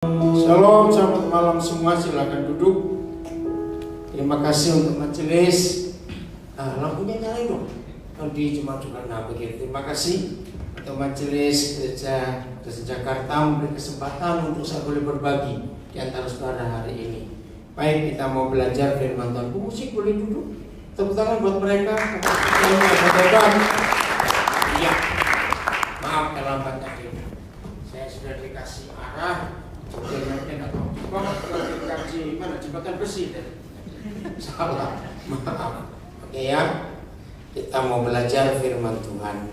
Shalom, selamat malam semua, silakan duduk. Terima kasih untuk majelis. Lampunya nyalain dong. Di Jumat begitu. Terima kasih untuk majelis gereja Jakarta memberi kesempatan untuk saya boleh berbagi di antara saudara hari ini. Baik, kita mau belajar firman Tuhan. Musik boleh duduk. Tepuk tangan buat mereka. Iya. Maaf terlambat tadi. Saya sudah dikasih arah. Kaji mana jembatan besi tadi. Salah, maaf. Oke ya, kita mau belajar firman Tuhan.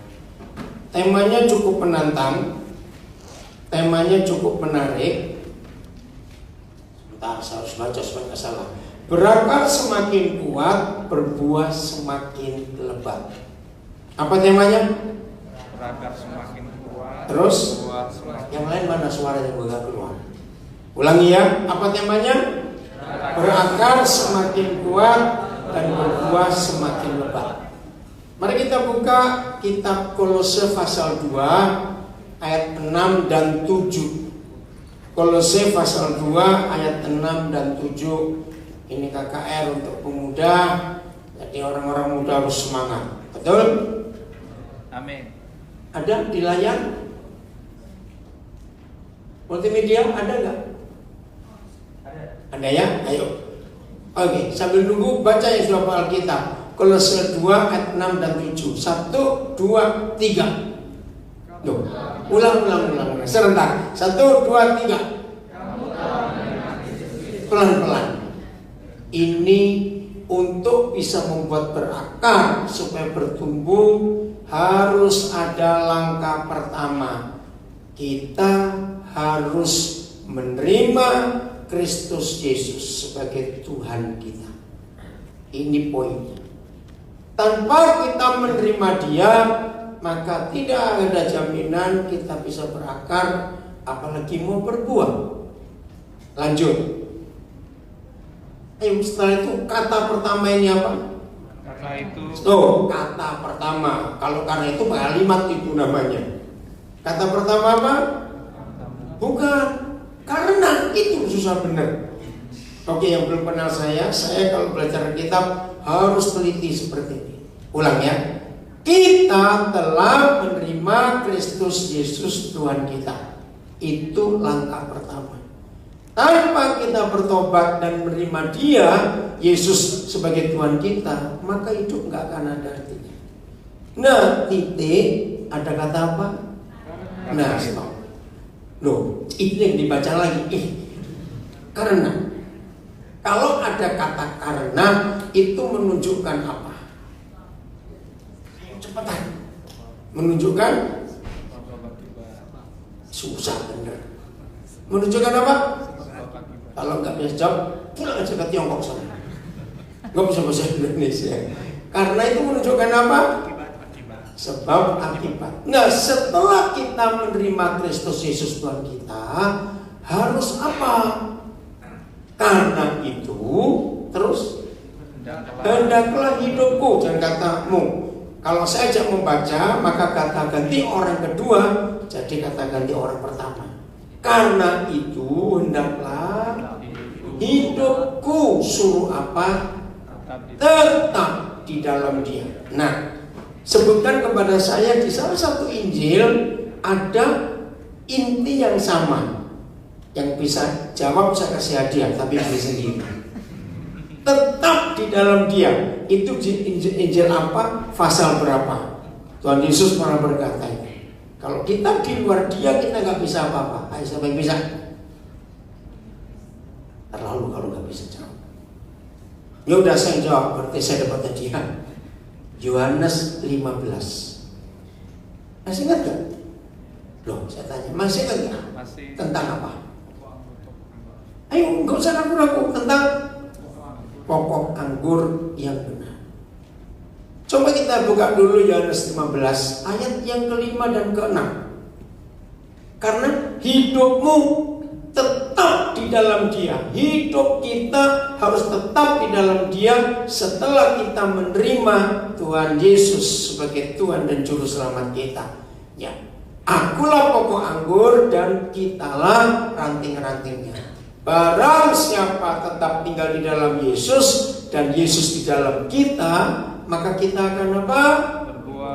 Temanya cukup menantang, temanya cukup menarik. Sebentar, saya harus baca supaya nggak salah. Berakar semakin kuat, berbuah semakin lebat. Apa temanya? Berakar semakin kuat. Terus, berbuah semakin... yang lain mana suaranya gak keluar? Ulangi ya, apa temanya? Berakar semakin kuat dan berbuah semakin lebat. Mari kita buka kitab Kolose pasal 2 ayat 6 dan 7. Kolose pasal 2 ayat 6 dan 7. Ini KKR untuk pemuda. Jadi orang-orang muda harus semangat. Betul? Amin. Ada di layar? Multimedia ada nggak? Ada ya? Ayo. Oke, sambil nunggu baca yang sudah hafal Alkitab. Kolose 2 ayat 6 dan 7. 1, 2, 3. Loh, ulang. Serentak. 1, 2, 3. Pelan-pelan. Ini untuk bisa membuat berakar supaya bertumbuh harus ada langkah pertama. Kita harus menerima Kristus Yesus sebagai Tuhan kita. Ini poinnya. Tanpa kita menerima Dia, maka tidak ada jaminan kita bisa berakar, apalagi mau berbuah. Lanjut. Ayo, setelah itu kata pertama ini apa? Kata itu. Kata pertama. Kalau karena itu kalimat itu namanya. Kata pertama apa? Bukan. Karena itu susah benar. Oke, yang belum kenal saya kalau belajar kitab harus teliti seperti ini. Ulang ya. Kita telah menerima Kristus Yesus Tuhan kita. Itu langkah pertama. Tanpa kita bertobat dan menerima Dia, Yesus sebagai Tuhan kita, maka hidup nggak akan ada artinya. Nah, titik, ada kata apa? Nah, stop. Loh, ini yang dibaca lagi. Karena kalau ada kata karena, itu menunjukkan apa? Ayo cepetan. Menunjukkan susah bener. Menunjukkan apa? Kalau nggak bisa jawab, pulang aja ke Tiongkok sana. Nggak bisa bahasa Indonesia. Karena itu menunjukkan apa? Sebab akibat. Nah, setelah kita menerima Kristus Yesus Tuhan kita, harus apa? Karena itu, terus hendaklah hidupku, jangan katamu. Kalau saya ajak membaca, maka kata ganti orang kedua jadi kata ganti orang pertama. Karena itu hendaklah hidupku, suruh apa? Tetap di dalam Dia. Nah, sebutkan kepada saya di salah satu Injil ada inti yang sama. Yang bisa jawab saya kasih hadiah, tapi beli sendiri. Tetap di dalam Dia. Itu di Injil apa? Pasal berapa? Tuhan Yesus pernah berkata ini. Kalau kita di luar Dia, kita nggak bisa apa-apa. Ayo, siapa yang bisa? Terlalu kalau nggak bisa jawab. Ya udah, saya jawab, berarti saya dapat hadiah. Yohanes 15. Masih ingat gak? Loh, saya tanya, masih ingat gak? Masih. Tentang apa? Ayo, gak usah ragu-ragu. Tentang pokok anggur yang benar. Coba kita buka dulu Yohanes 15 ayat yang kelima dan keenam. Karena hidupmu tetap di dalam Dia. Hidup kita harus tetap di dalam Dia setelah kita menerima Tuhan Yesus sebagai Tuhan dan Juru Selamat kita. Ya, Akulah pokok anggur dan kitalah ranting-rantingnya. Barang siapa tetap tinggal di dalam Yesus dan Yesus di dalam kita, maka kita akan apa?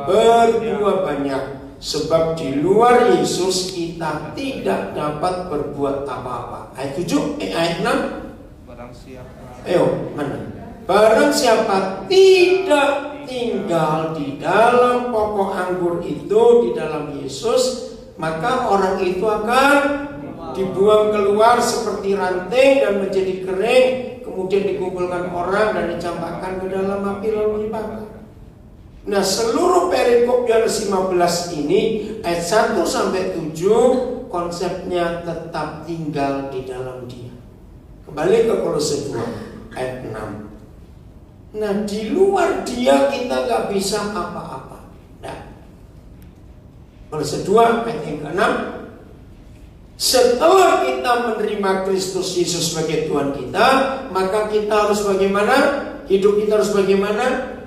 Berbuah banyak. Sebab di luar Yesus kita tidak dapat berbuat apa-apa. Ayat 7, ayat 6. Barang siapa. Ayo, mana? Barang siapa tidak tinggal di dalam pokok anggur itu, di dalam Yesus, maka orang itu akan dibuang keluar seperti ranting dan menjadi kering, kemudian dikumpulkan orang dan dicampakkan ke dalam api lalu dibakar. Nah, seluruh perikop Yohanes 15 ini ayat 1 sampai 7 konsepnya tetap tinggal di dalam Dia. Kembali ke Kolose 2 ayat 6. Nah, di luar Dia kita nggak bisa apa-apa. Nah, Kolose 2 ayat yang ke-6. Setelah kita menerima Kristus Yesus sebagai Tuhan kita, maka kita harus bagaimana? Hidup kita harus bagaimana?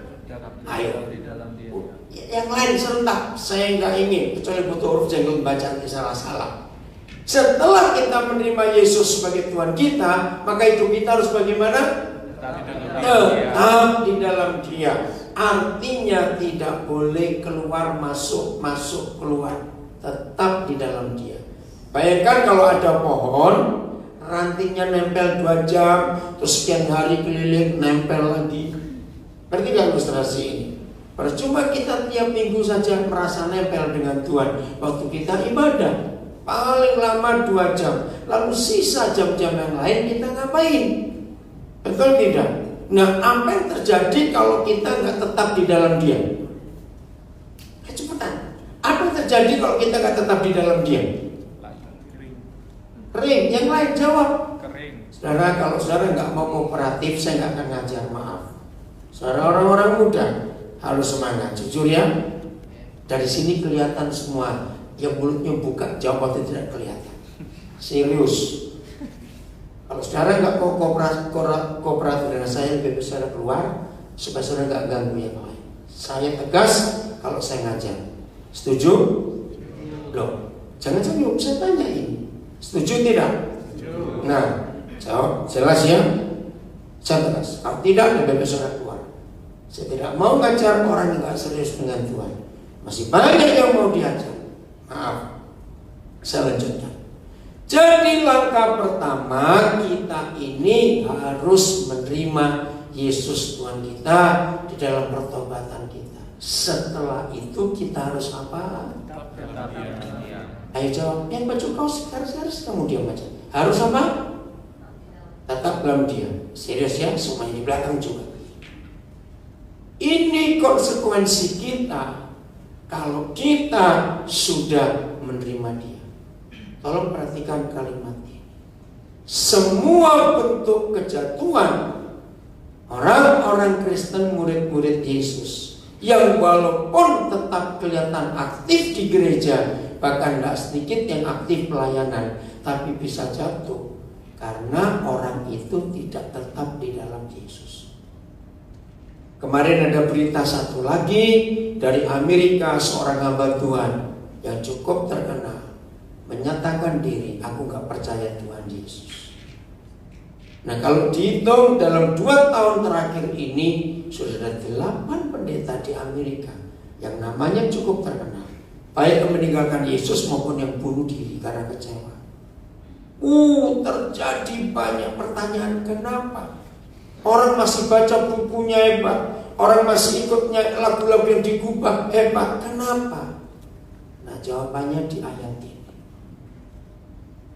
Ayo. Yang lain serentak, saya nggak ingin, kecuali butuh huruf jenggot bacaan salah-salah. Setelah kita menerima Yesus sebagai Tuhan kita, maka hidup kita harus bagaimana? Tetap di dalam Dia. Artinya tidak boleh keluar masuk keluar, tetap di dalam Dia. Bayangkan kalau ada pohon, rantingnya nempel 2 jam, terus sekian hari keliling nempel lagi. Ngerti gak ilustrasi ini? Percuma kita tiap minggu saja merasa nempel dengan Tuhan. Waktu kita ibadah paling lama 2 jam, lalu sisa jam-jam yang lain kita ngapain? Betul tidak? Nah, apa yang terjadi kalau kita nggak tetap di dalam Dia? Cepetan. Apa yang terjadi kalau kita nggak tetap di dalam Dia? Kering. Yang lain jawab. Kering. Saudara, kalau saudara nggak mau kooperatif, saya nggak akan ngajar, maaf. Saudara orang-orang muda harus semangat, jujur ya. Dari sini kelihatan semua. Yang mulutnya buka, jawab atau tidak kelihatan. Serius. Kalau saudara nggak kooperatif dengan saya, lebih baik saudara keluar supaya saudara nggak ganggu yang lain. Saya tegas kalau saya ngajar. Setuju? Loh, jangan senyum, saya tanya ini. Setuju tidak? Setuju. Nah, jawab jelas ya. Saya tegas. Kalau tidak, lebih baik saudara keluar. Saya tidak mau ngajar orang yang nggak serius dengan Tuhan. Masih banyak yang mau diajar. Maaf, saya lanjutkan. Jadi langkah pertama kita ini harus menerima Yesus Tuhan kita di dalam pertobatan kita. Setelah itu kita harus apa? Ayo jawab. Yang baju kaos harus kamu diam aja. Harus apa? Tetap dalam Dia. Serius ya, semuanya di belakang juga. Ini konsekuensi kita kalau kita sudah menerima Dia. Tolong perhatikan kalimat ini. Semua bentuk kejatuhan orang-orang Kristen, murid-murid Yesus, yang walaupun tetap kelihatan aktif di gereja, bahkan tidak sedikit yang aktif pelayanan, tapi bisa jatuh karena orang itu tidak tetap di dalam Yesus. Kemarin ada berita satu lagi dari Amerika, seorang hamba Tuhan yang cukup terkenal menyatakan diri, aku gak percaya Tuhan Yesus. Nah, kalau dihitung dalam 2 tahun terakhir ini sudah ada 8 pendeta di Amerika yang namanya cukup terkenal, baik yang meninggalkan Yesus maupun yang bunuh diri karena kecewa. Terjadi banyak pertanyaan, kenapa? Orang masih baca bukunya hebat, orang masih ikutnya lagu-lagu yang digubah hebat, kenapa? Nah, jawabannya di ayat ini.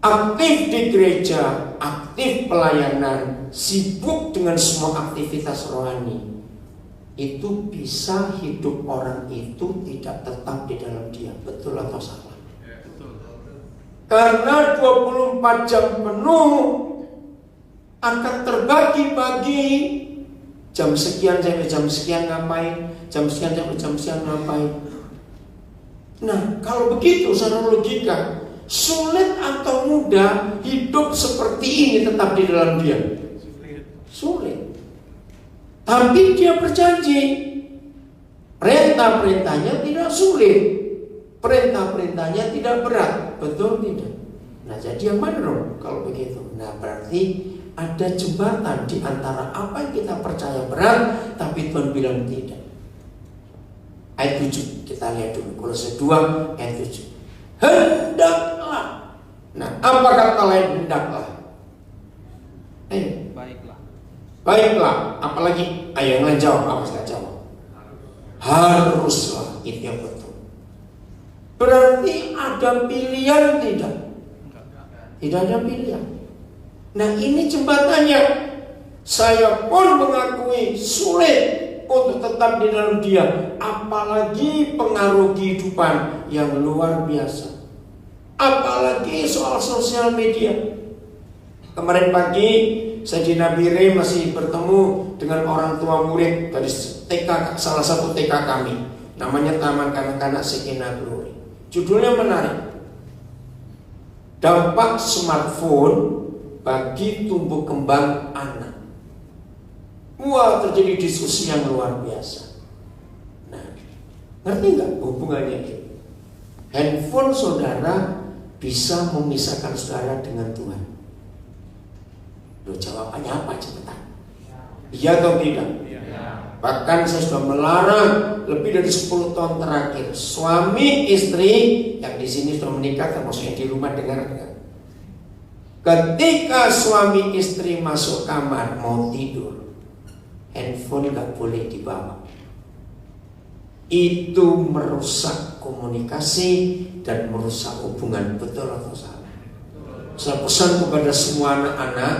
Aktif di gereja, aktif pelayanan, sibuk dengan semua aktivitas rohani, itu bisa hidup orang itu tidak tetap di dalam Dia. Betul atau salah? Karena 24 jam penuh akan terbagi-bagi. Jam sekian sampai jam sekian ngapain, jam sekian sampai jam sekian ngapain. Nah, kalau begitu secara logika, sulit atau mudah hidup seperti ini tetap di dalam Dia? Sulit. Tapi Dia berjanji, perintah-perintahnya tidak sulit. Perintah-perintahnya tidak berat, betul tidak? Nah, jadi yang mana dong kalau begitu? Nah, berarti ada jembatan di antara apa yang kita percaya berat, tapi Tuhan bilang tidak. Ayat 7, kita lihat dulu. Kolose 2 ayat 7. Hendaklah. Nah, apa kata lain hendaklah? Baiklah. Baiklah. Apalagi? Ayo yang lain jawab. Apa saya jawab? Haruslah. Itu yang betul. Berarti ada pilihan tidak? Tidak ada pilihan. Nah, ini jembatannya. Saya pun mengakui sulit untuk tetap di dalam Dia, apalagi pengaruh kehidupan yang luar biasa, apalagi soal sosial media. Kemarin pagi saya di Nabire masih bertemu dengan orang tua murid dari TK, salah satu TK kami, namanya Taman Kanak-kanak Sekina Glory. Judulnya menarik, dampak smartphone bagi tumbuh kembang anak. Wah, terjadi diskusi yang luar biasa. Nah, ngerti nggak hubungannya ini? Handphone saudara bisa memisahkan saudara dengan Tuhan. Loh, jawabannya apa cepetan? Iya atau tidak? Bahkan saya sudah melarang lebih dari 10 tahun terakhir suami istri yang di sini sudah menikah, termasuk yang di rumah dengar. Ketika suami istri masuk kamar mau tidur, handphone gak boleh dibawa. Itu merusak komunikasi dan merusak hubungan. Betul atau salah? Saya pesan kepada semua anak-anak,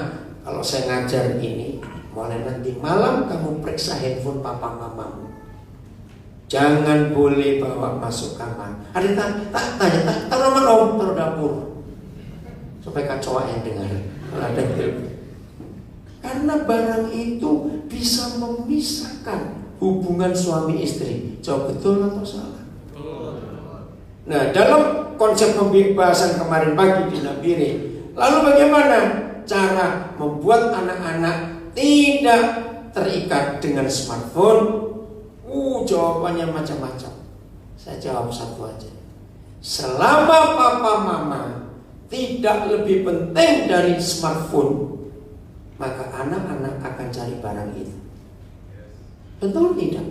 kalau saya ngajar ini, mulai nanti malam kamu periksa handphone papa mamamu. Jangan boleh bawa masuk kamar. Ada tanya, taruh mana om? Taruh dapur. Supaya kacau yang dengar. Ada karena barang itu bisa memisahkan hubungan suami istri. Jawab betul atau salah? Nah, dalam konsep pembahasan kemarin pagi di Nabire, lalu bagaimana cara membuat anak-anak tidak terikat dengan smartphone? Jawabannya macam-macam. Saya jawab satu aja. Selama papa mama tidak lebih penting dari smartphone, maka anak-anak akan cari barang itu. Betul tidak?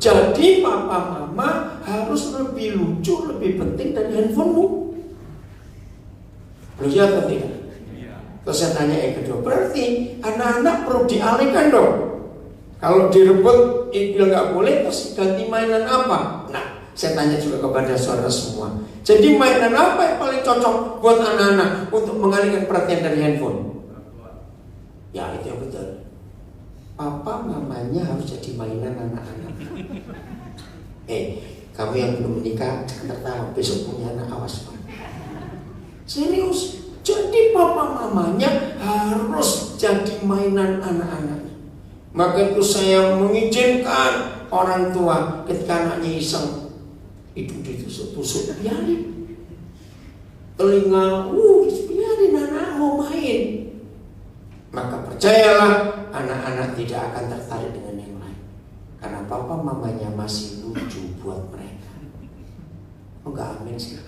Jadi papa mama harus lebih lucu, lebih penting dari handphonemu. Lucu atau tidak? Terus saya tanya yang kedua, berarti anak-anak perlu dialihkan dong. Kalau direbut bilang nggak boleh, terus ganti mainan apa? Nah, saya tanya juga kepada saudara semua. Jadi mainan apa yang paling cocok buat anak-anak untuk mengalihkan perhatian dari handphone? Ya, itu yang betul. Papa mamanya harus jadi mainan anak-anak. Kamu yang belum menikah jangan tertawa, besok punya anak, awas Pak. Serius. Jadi papa mamanya harus jadi mainan anak-anak. Maka itu saya mengizinkan orang tua ketika anaknya iseng itu ditusuk-tusuk, biarin. Telinga, biarin anak mau main. Maka percayalah, anak-anak tidak akan tertarik dengan yang lain, karena papa mamanya masih lucu buat mereka. Enggak amin sih.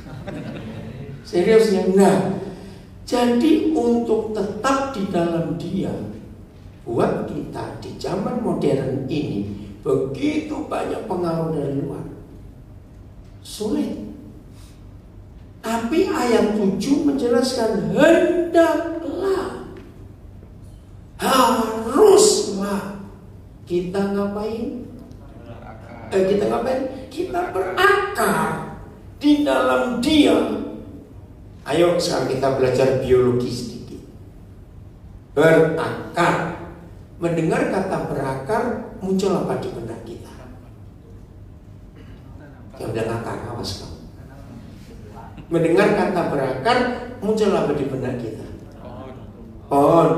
Serius ya? Nah, jadi untuk tetap di dalam Dia, buat kita di zaman modern ini begitu banyak pengaruh dari luar, sulit. Tapi ayat 7 menjelaskan hendaklah, haruslah. Kita ngapain? Kita berakar di dalam Dia. Ayo sekarang kita belajar biologi sedikit. Berakar. Mendengar kata berakar, muncul apa di benak kita? Yang bilang akar, awas kamu. Mendengar kata berakar, muncul apa di benak kita? Pohon,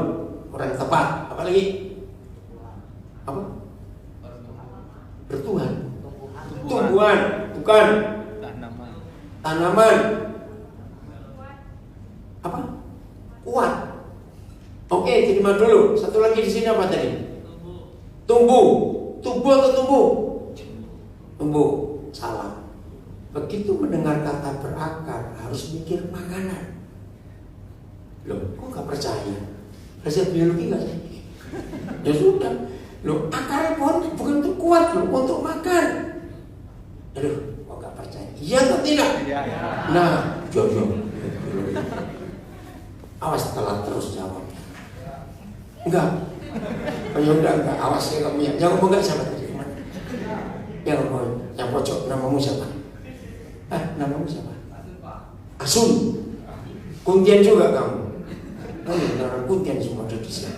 orang tepat. Apa lagi? Apa? Bertuhan. Tumbuhan, bukan. Tanaman. Apa? Kuat. Oke, terima dulu. Satu lagi di sini apa tadi? Tumbuh. Tumbuh atau tumbuh? Tumbuh. Salah. begitu mendengar kata berakar harus mikir makanan. Loh, kok gak percaya? Belajar biologi gak sih? Ya sudah. Loh, akar pohon bukan untuk kuat loh, untuk makan. Aduh, kok gak percaya? Iya atau tidak? Iya. Nah, Jojo. Awas telat terus jawab. Enggak. Oh, ya udah enggak, awas ya kamu ya. Yang ngomong enggak siapa tadi? Yang ngomong, yang pojok, namamu siapa? Namamu siapa? Asun. Kuntian juga kamu. Oh iya, orang Kuntian semua ada di sini.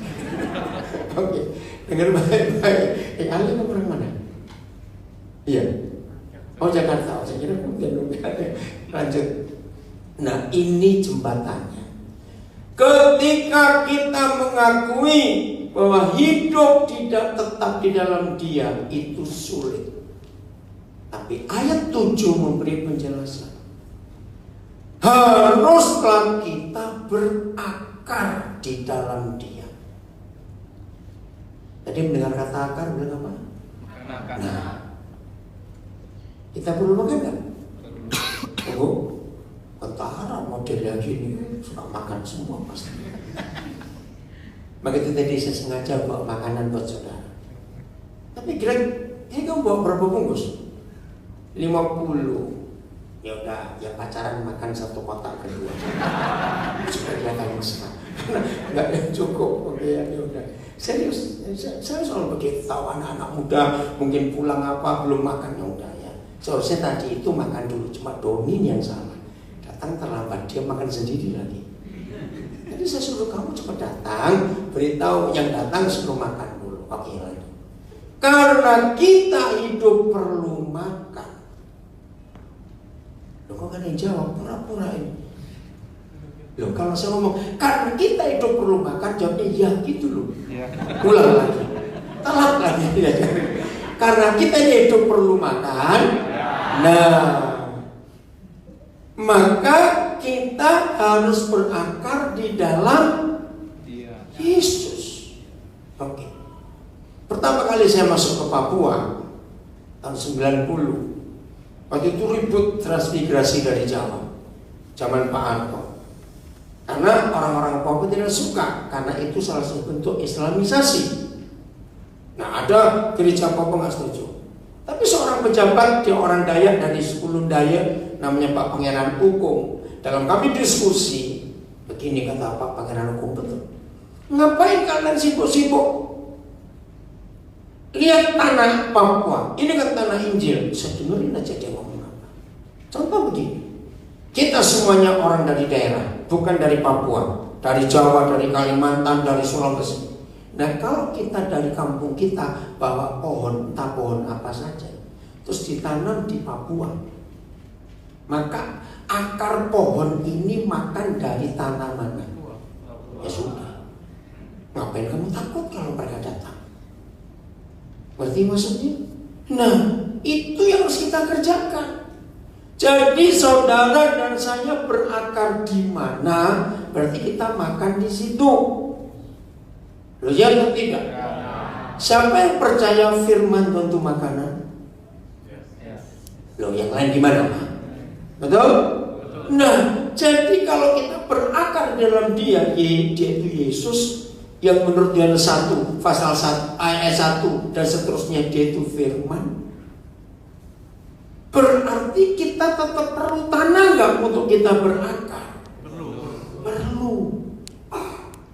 Oke, dengar baik-baik. Ali kamu orang mana? Iya. Oh Jakarta, saya kira Kuntian. Lanjut. Nah ini jembatannya. Ketika kita mengakui bahwa hidup tidak tetap di dalam Dia, itu sulit. Tapi ayat 7 memberi penjelasan. Haruslah kita berakar di dalam Dia. Tadi mendengar kata akar bilang apa? Nah, kita perlu makan kan? Oh, tentara modelnya gini suka makan semua pasti. Begitu tadi saya sengaja bawa makanan buat saudara. Tapi kira ini kamu bawa berapa bungkus? 50. Ya udah, ya pacaran makan satu kotak kedua. Sudah kelihatan mesra. Nggak ada cukup. Oke ya udah. Serius, saya selalu begitu tahu anak-anak muda mungkin pulang apa belum makan ya udah ya. Seharusnya tadi itu makan dulu, cuma Donin yang salah. Datang terlambat, dia makan sendiri lagi. Jadi saya suruh kamu cepat datang, beritahu yang datang suruh makan dulu. Oke lagi. Karena kita hidup perlu makan. Loh kok kan yang jawab pura-pura ini? Loh kalau saya ngomong karena kita hidup perlu makan, jawabnya ya gitu loh. Ulang lagi, telat lagi. Karena kita hidup perlu makan. Nah, maka kita harus berakar di dalam Yesus. Oke. Pertama kali saya masuk ke Papua tahun 90. Waktu itu ribut transmigrasi dari Jawa, zaman Pak Harto. Karena orang-orang Papua tidak suka, karena itu salah satu bentuk Islamisasi. Nah ada gereja Papua nggak setuju. Tapi seorang pejabat, dia orang Dayak dari suku Dayak, namanya Pak Pangeran Ukung. Dalam kami diskusi, begini kata Pak Pangeran Ukung, betul. Ngapain kalian sibuk-sibuk? Lihat tanah Papua, ini kan tanah Injil. Saya dengerin aja dia ngomong apa. Contoh begini, kita semuanya orang dari daerah, bukan dari Papua, dari Jawa, dari Kalimantan, dari Sulawesi. Nah kalau kita dari kampung kita bawa pohon, entah pohon apa saja, terus ditanam di Papua, maka akar pohon ini makan dari tanah mana? Ya sudah. Ngapain kamu takut kalau mereka datang? Berarti maksudnya? Nah, itu yang harus kita kerjakan. Jadi saudara dan saya berakar di mana? Berarti kita makan di situ. Loh ya atau tidak? Siapa yang percaya firman tentu makanan? Loh yang lain gimana? Betul? Nah, jadi kalau kita berakar dalam Dia itu Yesus, yang menurut Yohanes 1 pasal 1 ayat 1 dan seterusnya dia itu firman. Berarti kita tetap perlu tanah nggak untuk kita berakar? Perlu.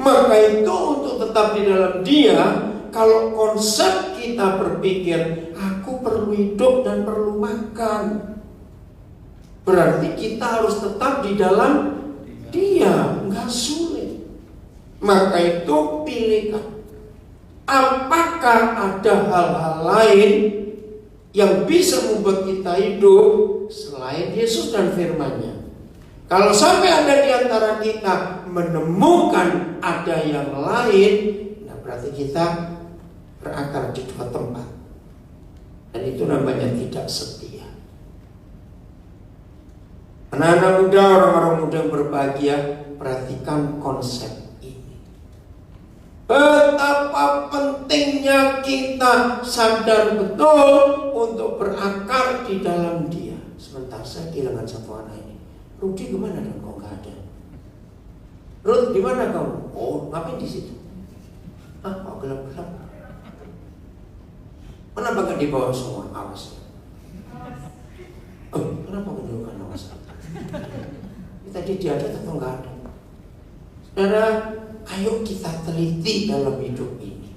Maka itu untuk tetap di dalam Dia, kalau konsep kita berpikir aku perlu hidup dan perlu makan, berarti kita harus tetap di dalam Dia, nggak sulit. Maka itu pilihkan. Apakah ada hal-hal lain yang bisa membuat kita hidup selain Yesus dan firman-Nya? Kalau sampai ada di antara kita menemukan ada yang lain, nah berarti kita berakar di dua tempat. Dan itu namanya tidak setia. Anak-anak muda, orang-orang muda yang berbahagia, perhatikan konsep. Betapa pentingnya kita sadar betul untuk berakar di dalam Dia. Sebentar, saya kehilangan satu anak ini. Rudi kemana dong? Kok nggak ada? Ruth di mana kamu? Oh, ngapain di situ? Ah, kok gelap-gelap? Kenapa nggak dibawa semua? Awas. Oh, kenapa menunjukkan awas? Tadi dia ada atau nggak ada? Saudara, ayo kita teliti dalam hidup ini.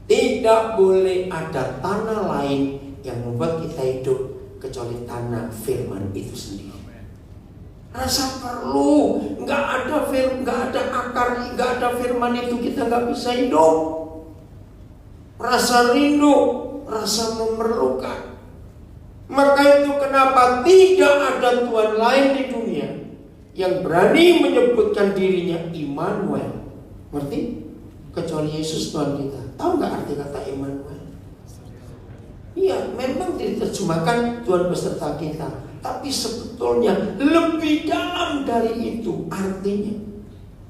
Tidak boleh ada tanah lain yang membuat kita hidup kecuali tanah firman itu sendiri. Rasa perlu, nggak ada akar, nggak ada firman itu kita nggak bisa hidup. Rasa rindu, rasa memerlukan. Maka itu kenapa tidak ada Tuhan lain di dunia yang berani menyebutkan dirinya Immanuel. Ngerti? Kecuali Yesus Tuhan kita. Tahu nggak arti kata Immanuel? Iya, memang diterjemahkan Tuhan beserta kita, tapi sebetulnya lebih dalam dari itu. Artinya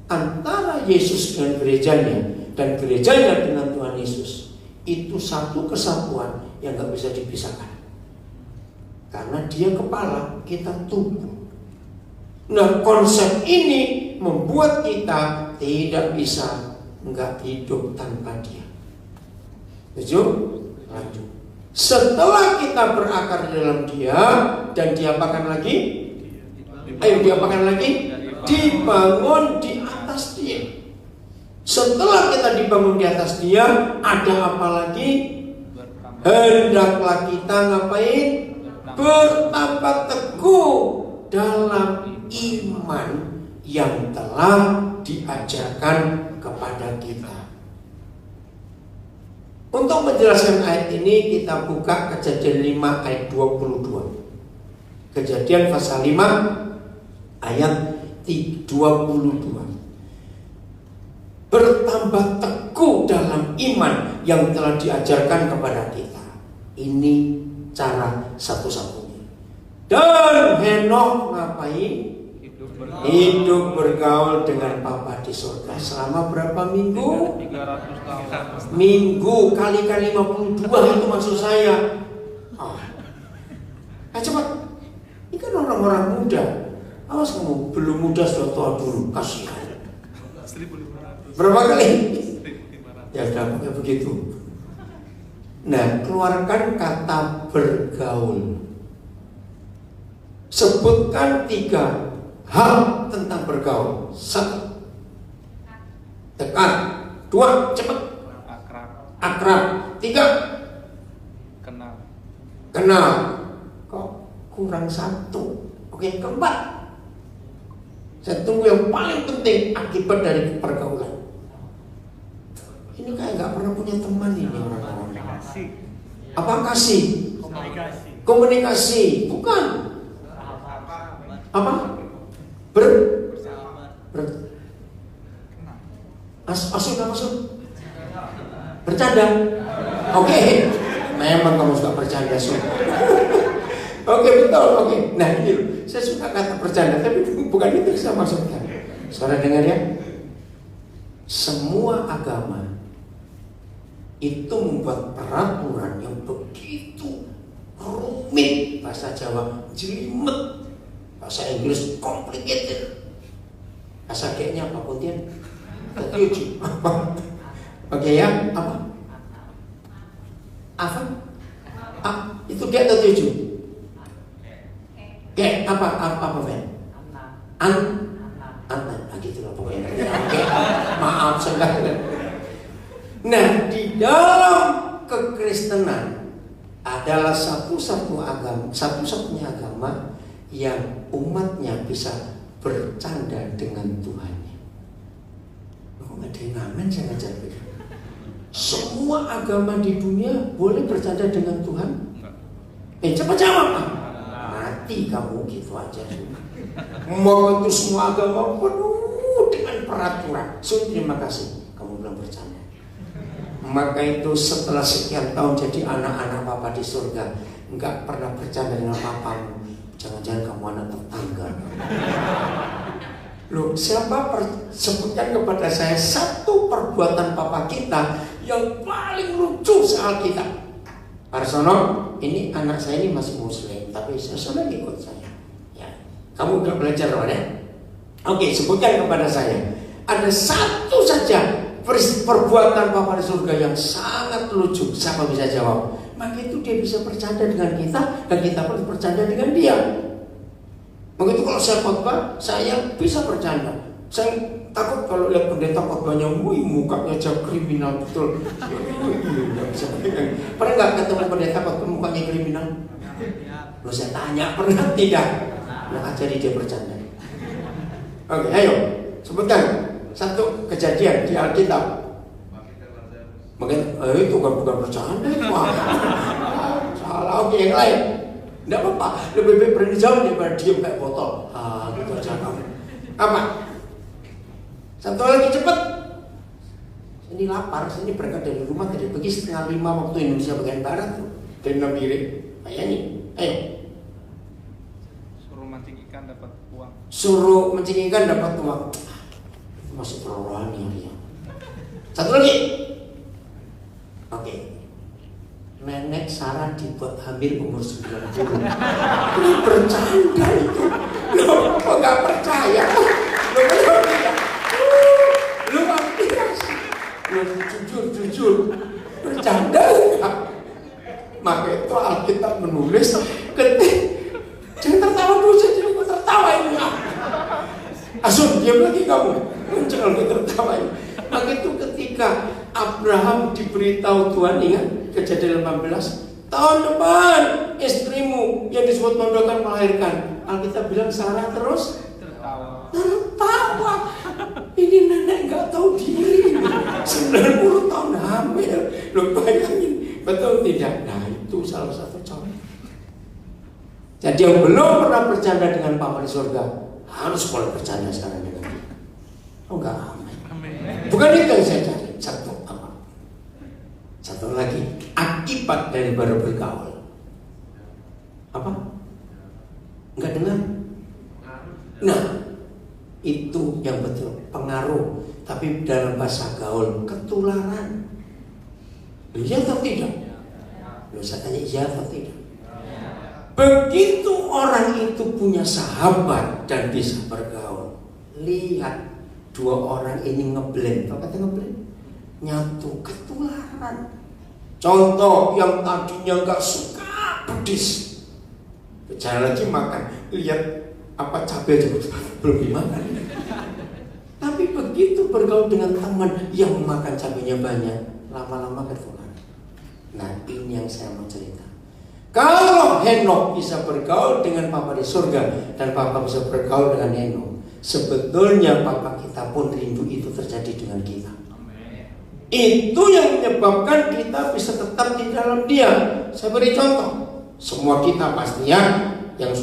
antara Yesus dengan gerejanya dan gerejanya dengan Tuhan Yesus itu satu kesatuan yang gak bisa dipisahkan. Karena dia kepala, kita tubuh. Nah, konsep ini membuat kita tidak bisa nggak hidup tanpa dia. Setuju? Lanjut. Setelah kita berakar di dalam dia dan diapakan lagi? Ayo diapakan lagi? Dibangun di atas dia. Setelah kita dibangun di atas dia, ada apa lagi? Hendaklah kita ngapain? Bertambah teguh dalam iman yang telah diajarkan kepada kita. Untuk menjelaskan ayat ini kita buka Kejadian 5 ayat 22. Kejadian pasal 5 ayat 22. Bertambah teguh dalam iman yang telah diajarkan kepada kita. Ini cara satu-satunya. Dan Henokh ngapain? Hidup bergaul dengan Bapa di surga selama berapa minggu? 300 tahun. Minggu kali 52 itu maksud saya. Cepat. Ini kan orang-orang muda. Awas kamu belum muda sudah tua dulu. Kasihan. 1.500. Berapa kali? 1.500. Ya sudah pakai begitu. Nah, keluarkan kata bergaul. Sebutkan 3 hal tentang bergaul. 1, dekat. 2, cepat. Akrab. 3, kenal. Kok kurang 1? Oke, keempat. Saya tunggu yang paling penting akibat dari pergaulan. Ini kayak nggak pernah punya teman ini orang-orang. Apa kasih? Komunikasi. Bukan. Apa? Maksud bercanda. Oke. Memang kamu suka bercanda. Oke, betul. Oke. Nah ini saya suka kata bercanda, tapi bukan itu yang saya maksudkan. Saudara dengar ya. Semua agama itu membuat peraturan yang begitu rumit. Bahasa Jawa jelimet, bahasa Inggris complicated, bahasa G-nya apa Pontian? Ketujuh. Oke ya, apa? Itu G atau 7? G apa Ben? Nah gitu lah pokoknya. Oke, maaf saudara. Nah, di dalam kekristenan adalah satu-satunya agama yang umatnya bisa bercanda dengan Tuhannya. Kok nggak ada yang ngamen saya ngajar begitu? Semua agama di dunia boleh bercanda dengan Tuhan? Cepat jawab. Mati kamu gitu aja. Mau itu semua agama penuh dengan peraturan. Terima kasih kamu bilang bercanda. Maka itu setelah sekian tahun jadi anak-anak Papa di surga, nggak pernah bercanda dengan papamu. Jangan-jangan kamu anak tetangga. Loh, siapa sebutkan kepada saya satu perbuatan Papa kita yang paling lucu soal kita? Arsono, ini anak saya ini masih muslim, tapi saya ikut saya. Kamu udah belajar ya? Oke, sebutkan kepada saya. Ada satu saja perbuatan Bapa di surga yang sangat lucu. Siapa bisa jawab? Maka itu dia bisa bercanda dengan kita, dan kita pun bercanda dengan dia. Maka itu kalau saya khotbah, saya bisa bercanda. Saya takut kalau lihat pendeta khotbahnya, mukanya jauh kriminal betul. Pernah nggak ketemu pendeta khotbah mukanya kriminal? Lo saya tanya, pernah tidak? Nah, ajari dia bercanda. Oke, ayo sebutkan satu kejadian di Alkitab. Mungkin itu bukan bercanda. Salah. Oke, yang lain. Tidak apa-apa, lebih baik berani jawab daripada diem kayak botol. Gitu aja kamu. Apa? Satu lagi cepat. Ini lapar, ini berangkat dari rumah tadi pagi 4:30 waktu Indonesia bagian barat tuh. Dan piring. Kayaknya, ayo. Suruh mancing ikan dapat uang. Suruh mancing ikan dapat uang. Masih rohani ya. Satu lagi. Oke. Nenek Sarah dibuat hamil umur 90. Ini bercanda itu. Lo kok gak percaya? Lo gak biasa. Lo jujur bercanda enggak? Maka itu Alkitab menulis ketik. Jangan tertawa dulu saja, jangan tertawa ini. Asun, diam lagi kamu. Jangan tertawa ini. Maka itu ketika Abraham diberitahu Tuhan, ingat Kejadian 18, tahun depan istrimu yang disebut Mondo akan melahirkan. Alkitab bilang Sarah terus tertawa. Ini nenek nggak tahu diri. 90 tahun hamil. Lo bayangin, betul tidak? Nah itu salah satu contoh. Jadi yang belum pernah bercanda dengan Bapa di surga harus mulai bercanda sekarang dengan dia. Oh enggak, amin. Bukan itu yang saya cari. Satu lagi, akibat dari baru bergaul. Apa? Enggak dengar? Nah, itu yang betul, pengaruh. Tapi dalam bahasa gaul, ketularan. Iya atau tidak? Saya tanya iya atau tidak? Begitu orang itu punya sahabat dan bisa bergaul, lihat dua orang ini ngeblend. Apa kata ngeblend? Nyatu, ketularan. Contoh yang tadinya nggak suka pedes, jangan lagi makan. Lihat apa cabai aja belum dimakan. Tapi begitu bergaul dengan teman yang makan cabainya banyak, lama-lama ketularan. Nah ini yang saya mau cerita. Kalau Henok bisa bergaul dengan Bapa di surga dan Bapa bisa bergaul dengan Henok, sebetulnya Bapa kita pun rindu itu terjadi dengan kita. Itu yang menyebabkan kita bisa tetap di dalam Dia. Saya beri contoh. Semua kita pastinya yang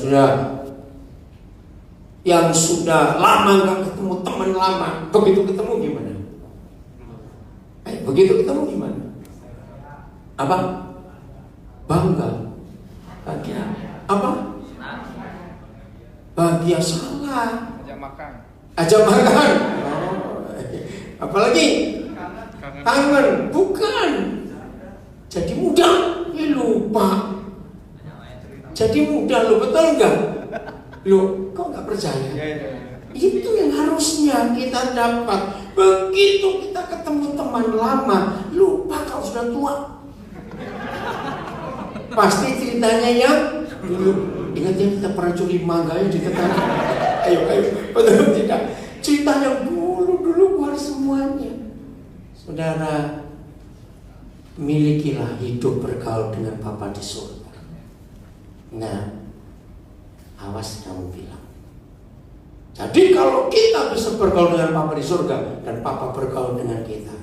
sudah lama nggak ketemu teman lama, begitu ketemu gimana? Begitu ketemu gimana? Apa? Bangga. Bahagia. Apa? Bahagia salah. Ajak makan. Apalagi? Kangen. Bukan. Jadi mudah. Lupa. Jadi mudah lo, betul enggak? Lo, kok nggak percaya? Itu yang harusnya kita dapat. Begitu kita ketemu teman lama, lupa kalau sudah tua. Pasti ceritanya yang dulu. Ingat ya, kita pernah curi mangga di tetangga. Ayo, betul tidak? Cerita yang dulu keluar semuanya. Saudara, milikilah hidup bergaul dengan Bapa di surga. Nah, awas kamu bilang. Jadi kalau kita bisa bergaul dengan Bapa di surga dan Papa bergaul dengan kita,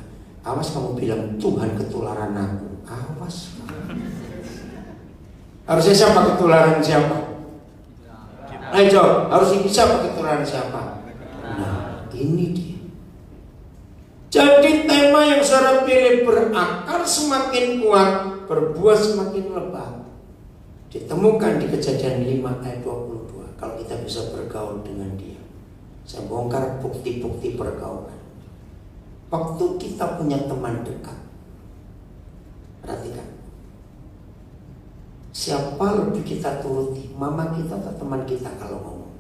awas kamu bilang Tuhan ketularan aku. Awas. Harusnya siapa ketularan siapa? Ayo, harus siapa ketularan siapa? Nah, ini dia. Jadi tema yang saudara pilih berakar semakin kuat, berbuah semakin lebat. Ditemukan di Kejadian 5 ayat 22. Kalau kita bisa bergaul dengan Dia. Saya bongkar bukti-bukti pergaulan. Waktu kita punya teman dekat, perhatikan, siapa lebih kita turuti, mama kita atau teman kita kalau ngomong?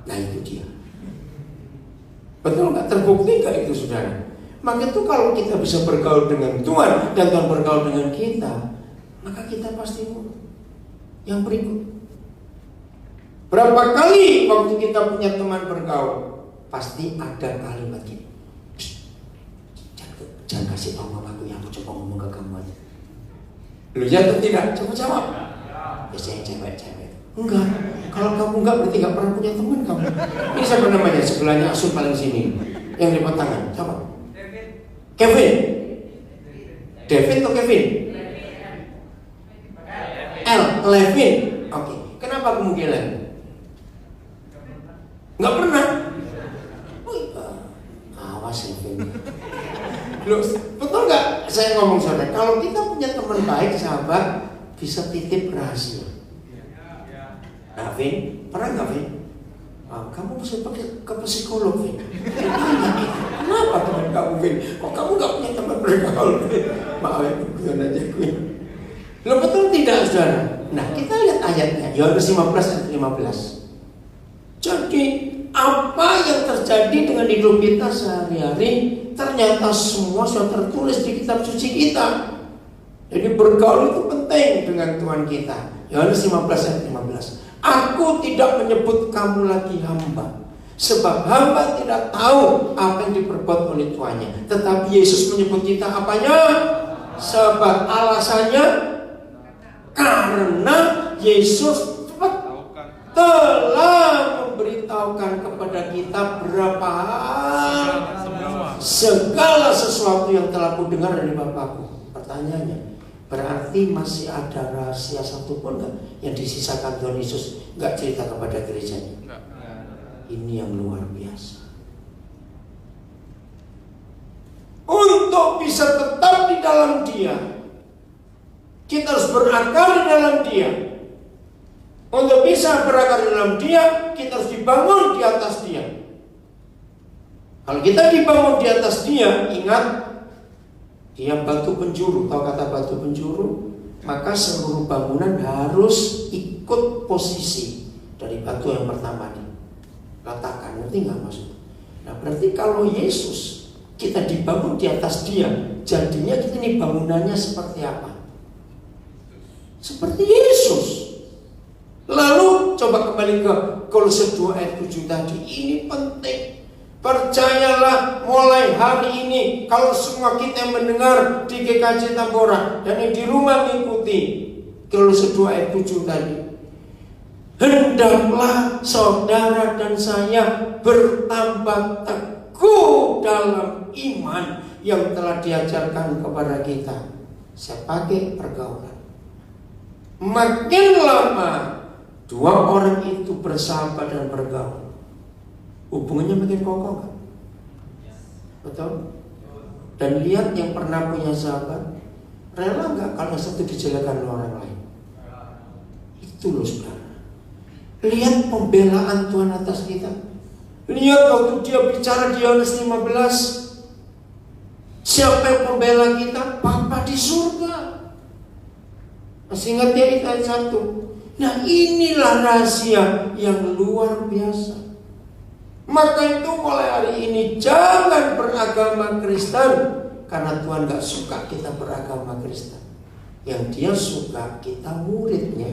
Nah itu dia. Betul nggak? Terbukti nggak itu saudara? Maka itu kalau kita bisa bergaul dengan Tuhan dan Tuhan bergaul dengan kita, maka kita pasti mau. Yang berikut, berapa kali waktu kita punya teman bergaul, pasti ada kalimat gini, jangan kasih tahu mamaku ya, aku coba ngomong ke kamu aja. Lu ya atau tidak? Coba jawab. Biasanya cewek-cewek. Enggak. Kalau kamu enggak berarti enggak pernah punya teman kamu. Ini siapa namanya? Sebelahnya Asun paling sini. Yang lipet tangan. Coba. Kevin. David atau Kevin? Levin. Oke. Kenapa kamu gila? Enggak pernah. Awas Levin. Loh, betul nggak saya ngomong saudara? Kalau kita punya teman baik, sahabat, bisa titip rahasia. Nah, Vin, pernah nggak Vin? Kamu bisa pakai ke psikolog, Vin. Kenapa teman kamu, Vin? Kok kamu nggak punya teman bergaul, Vin? Maaf, gue aja gue. Loh, betul tidak, saudara? Nah, kita lihat ayatnya. Yohanes 15 ayat 15. Jadi apa yang terjadi dengan hidup kita sehari-hari ternyata semua sudah tertulis di kitab suci kita. Jadi bergaul itu penting dengan Tuhan kita. Yohanes 15 ayat 15. Aku tidak menyebut kamu lagi hamba, sebab hamba tidak tahu apa yang diperbuat oleh tuannya. Tetapi Yesus menyebut kita apanya? Sebab alasannya karena Yesus telah memberitahukan kepada kita berapa hal, segala sesuatu yang telah ku dengar dari Bapakku. Pertanyaannya, berarti masih ada rahasia satu pun nggak yang disisakan Tuhan Yesus nggak cerita kepada gerejanya? Ini yang luar biasa. Untuk bisa tetap di dalam Dia, kita harus berakar di dalam Dia. Untuk bisa berakar di dalam Dia, kita harus dibangun di atas Dia. Kalau kita dibangun di atas Dia, ingat, Dia batu penjuru. Tahu kata batu penjuru? Maka seluruh bangunan harus ikut posisi dari batu yang pertama diletakkan. Ngerti nggak maksudnya? Nah, berarti kalau Yesus kita dibangun di atas Dia, jadinya kita ini bangunannya seperti apa? Seperti Yesus. Lalu coba kembali ke Kolose 2 ayat 7 tadi. Ini penting. Percayalah mulai hari ini, kalau semua kita mendengar di GKJ Tambora dan yang di rumah mengikuti Kolose 2 ayat 7 tadi, hendaklah saudara dan saya bertambah teguh dalam iman yang telah diajarkan kepada kita. Saya pakai pergaulan. Makin lama dua orang itu bersahabat dan bergaul, hubungannya makin kokoh kan? Betul? Dan lihat yang pernah punya sahabat, rela nggak kalau satu dijelekan oleh orang lain? Itu loh saudara. Lihat pembelaan Tuhan atas kita. Lihat waktu Dia bicara di Yohanes 15, siapa yang pembela kita? Bapa di surga. Masih ingat ya itu ayat 1. Nah, inilah rahasia yang luar biasa. Maka itu mulai hari ini jangan beragama Kristen, karena Tuhan gak suka kita beragama Kristen. Yang Dia suka kita muridnya,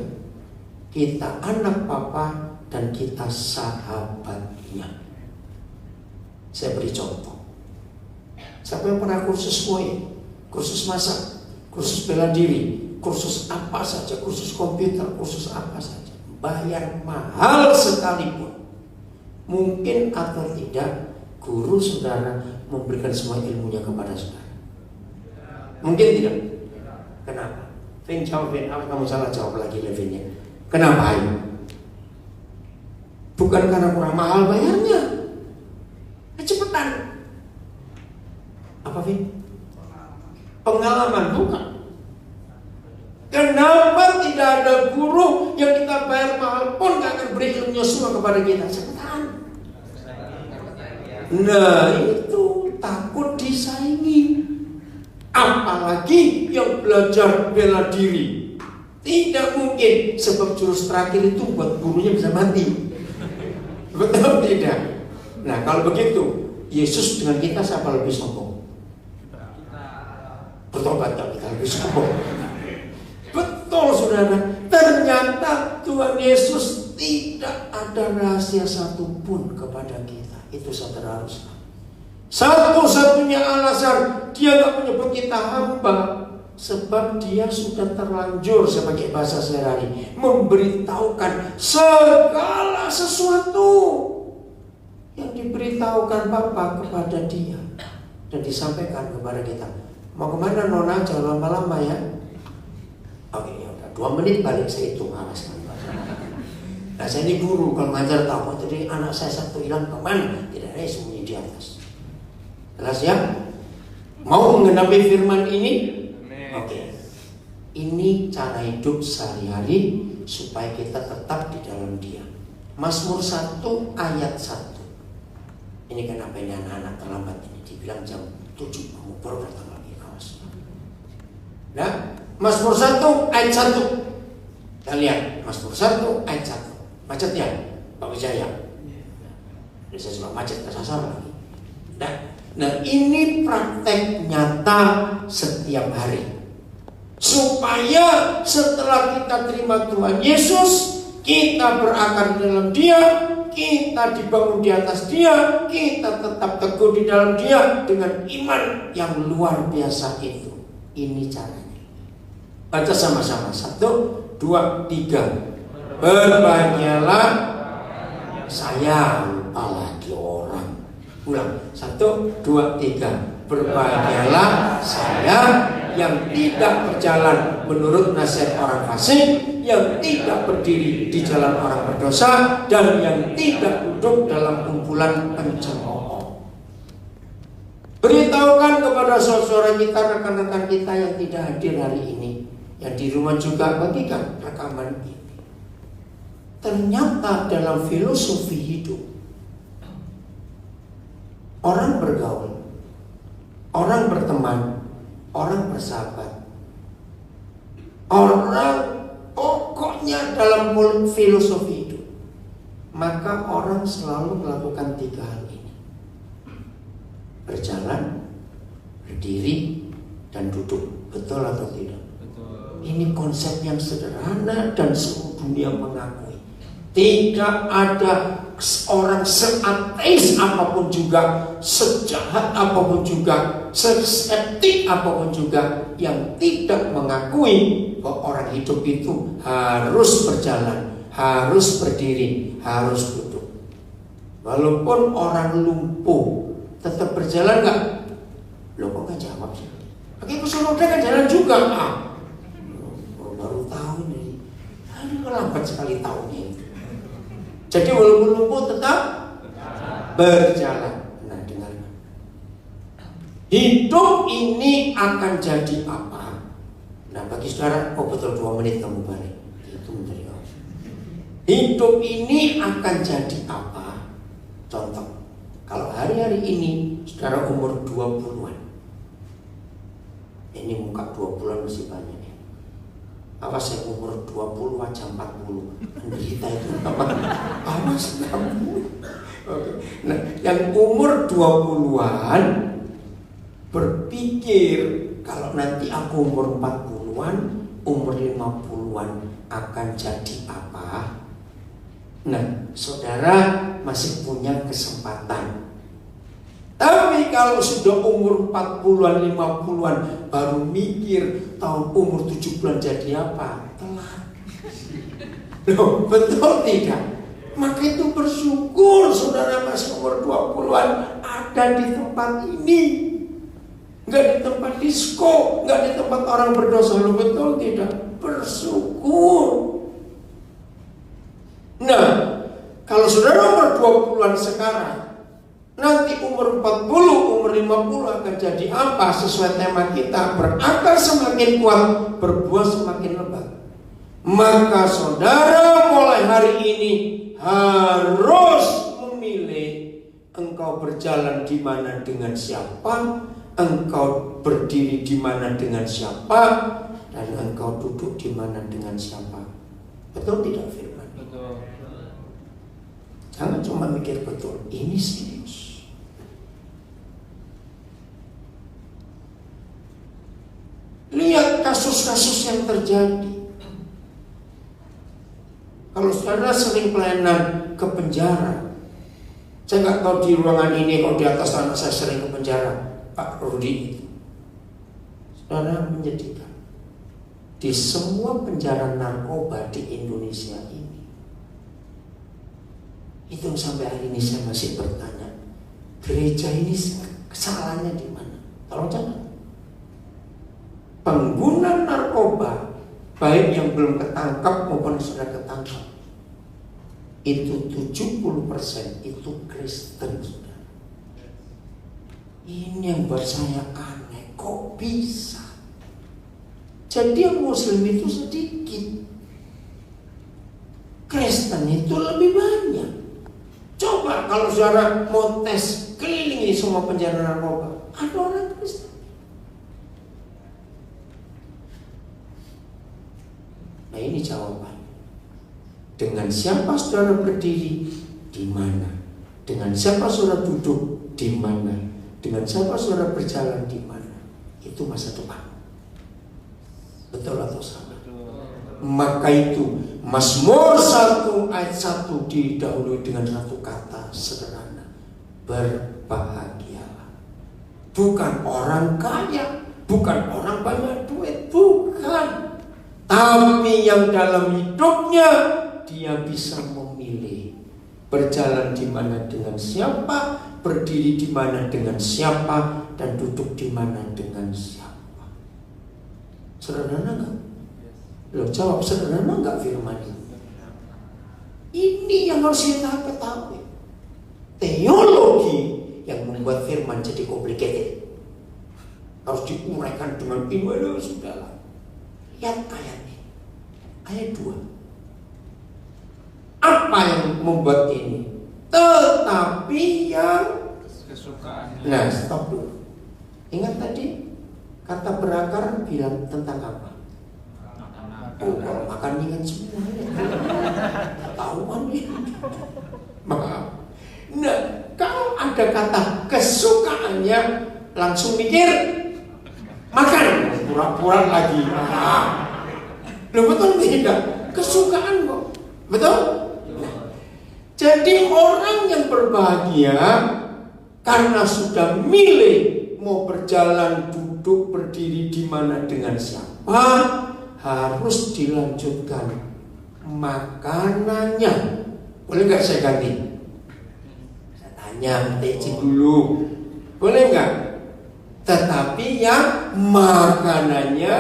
kita anak Papa, dan kita sahabatnya. Saya beri contoh. Siapa yang pernah kursus kue, kursus masak, kursus bela diri, kursus apa saja, kursus komputer, kursus apa saja, bayar mahal sekalipun, mungkin atau tidak guru saudara memberikan semua ilmunya kepada saudara? Mungkin tidak. Kenapa? Vin jawab, Vin. Apa kamu salah jawab lagi Levinnya? Kenapa ayo? Bukan karena kurang mahal bayarnya, kecepatan. Apa Vin? Pengalaman, bukan. Kenapa tidak ada guru yang kita bayar mahal pun gak akan beri ilmunya semua kepada kita? Cepetan. Nah, itu takut disaingi. Apalagi yang belajar bela diri. Tidak mungkin, sebab jurus terakhir itu buat gurunya bisa mati. Betul tidak? Nah kalau begitu, Yesus dengan kita siapa lebih sombong? Bertobat tak kita lebih sombong? Betul saudara. Ternyata Tuhan Yesus tidak ada rahasia satupun kepada kita. Itu saudara harus tahu. Satu-satunya alasan dia gak menyebut kita hamba, sebab dia sudah terlanjur sebagai bahasa sehari-hari memberitahukan segala sesuatu yang diberitahukan Bapa kepada dia dan disampaikan kepada kita. Mau kemana Nona? Jangan lama-lama ya. Oke, ya udah 2 menit balik saya hitung awas. Nah saya ini guru, kalau ngajar tahu jadi anak saya satu hilang kemana? Tidak ada, semuanya di atas. Jelas ya? Mau mengenapi firman ini? Oke. Ini cara hidup sehari-hari supaya kita tetap di dalam Dia. Mazmur 1 ayat 1. Ini kenapa ini anak-anak terlambat ini? Dibilang jam 7 kamu baru datang lagi, kawas. Nah, Mazmur 1 ayat 1. Kita lihat Mazmur 1 ayat 1. Macet ya, Pak Wijaya. Ini saya sudah macet kesasar lagi. Nah ini praktek nyata setiap hari. Supaya setelah kita terima Tuhan Yesus, kita berakar di dalam Dia, kita dibangun di atas Dia, kita tetap teguh di dalam Dia dengan iman yang luar biasa itu. Ini caranya. Baca sama-sama. 1, 2, 3. Berbahagialah saya, lupa lagi orang. Ulang. 1, 2, 3. Berbahagialah saya yang tidak berjalan menurut nasihat orang fasik, yang tidak berdiri di jalan orang berdosa, dan yang tidak duduk dalam kumpulan pencemooh. Beritahukan kepada saudara kita, rekan-rekan kita yang tidak hadir hari ini, yang di rumah juga bagikan rekaman ini. Ternyata dalam filosofi hidup, orang bergaul, orang berteman, orang bersahabat, orang pokoknya dalam filosofi hidup, maka orang selalu melakukan 3 hal ini: berjalan, berdiri, dan duduk. Betul atau tidak? Betul. Ini konsep yang sederhana dan seluruh dunia mengakui. Tidak ada orang seateis apapun juga, sejahat apapun juga, seskeptik apapun juga, yang tidak mengakui bahwa orang hidup itu harus berjalan, harus berdiri, harus duduk. Walaupun orang lumpuh tetap berjalan nggak? Loh kok nggak jawab sih? Pakai kursi roda kan jalan juga. Baru tahu nih. Aduh lambat sekali tahunya itu. Jadi walaupun lumpuh tetap berjalan. Nah dengarkan. Hidup ini akan jadi apa? Nah bagi saudara, oh betul 2 menit kamu balik. Itu menjadi apa? Hidup ini akan jadi apa? Contoh, kalau hari-hari ini saudara umur 20-an, ini muka 20-an masih banyak ya. Apa saya umur 20 aja 40 menderita itu apa? Awas kamu. Nah, yang umur 20-an berpikir kalau nanti aku umur 40-an, umur 50-an akan jadi apa? Nah, saudara masih punya kesempatan. Tapi kalau sudah umur 40-an, 50-an baru mikir tahun umur 70-an jadi apa? Telat. Loh, betul tidak? Maka itu bersyukur saudara masih umur 20-an ada di tempat ini. Enggak di tempat disko, enggak di tempat orang berdosa. Loh, betul tidak? Bersyukur. Nah, kalau saudara umur 20-an sekarang, nanti umur 40, umur 50 akan jadi apa? Sesuai tema kita, berakar semakin kuat, berbuah semakin lebat. Maka saudara mulai hari ini harus memilih engkau berjalan di mana dengan siapa, engkau berdiri di mana dengan siapa, dan engkau duduk di mana dengan siapa. Betul tidak firman? Betul. Jangan cuma mikir betul, ini serius. Lihat kasus-kasus yang terjadi. Kalau saudara sering pelayanan ke penjara, saya nggak tahu di ruangan ini kalau di atas tanah saya sering ke penjara, Pak Rudi. Saudara, menyedihkan. Di semua penjara narkoba di Indonesia ini, itu sampai hari ini saya masih bertanya, gereja ini kesalahannya di mana? Tolong jangan. Pengguna narkoba, baik yang belum ketangkap maupun sudah ketangkap, itu 70% itu Kristen. Ini yang buat saya aneh, kok bisa? Jadi yang Muslim itu sedikit, Kristen itu lebih banyak. Coba kalau saudara mau tes keliling di semua penjara narkoba, ada orang Kristen. Nah, ini jawaban. Dengan siapa saudara berdiri, di mana? Dengan siapa saudara duduk, di mana? Dengan siapa saudara berjalan, di mana? Itu masa depan. Betul atau salah? Maka itu Mazmur 1 ayat 1 didahului dengan satu kata sederhana, berbahagialah. Bukan orang kaya, bukan orang banyak duit, bukan. Tapi yang dalam hidupnya dia bisa memilih berjalan di mana dengan siapa, berdiri di mana dengan siapa, dan duduk di mana dengan siapa. Sederhana nggak? Lo jawab, sederhana nggak firman ini? Ini yang harus kita ketahui. Teologi yang membuat firman jadi complicated, harus diuraikan dengan ibadah sudahlah. Lihat ayat ini, ayat 2. Apa yang membuat ini? Tetapi yang kesukaan. Nah, stop dulu. Ingat tadi kata berakar bilang tentang apa? Oh, kalau makan ingat semuanya. Tahuan nih. Maaf. Nah, kalau ada kata kesukaannya, langsung mikir makan, pura-pura lagi. Loh, betul tidak? Kesukaan kok. Betul? Jadi orang yang berbahagia karena sudah milih mau berjalan, duduk, berdiri di mana dengan siapa, harus dilanjutkan makanannya. Boleh nggak saya ganti? Saya tanya, izin dulu. Boleh nggak? Tetapi yang makanannya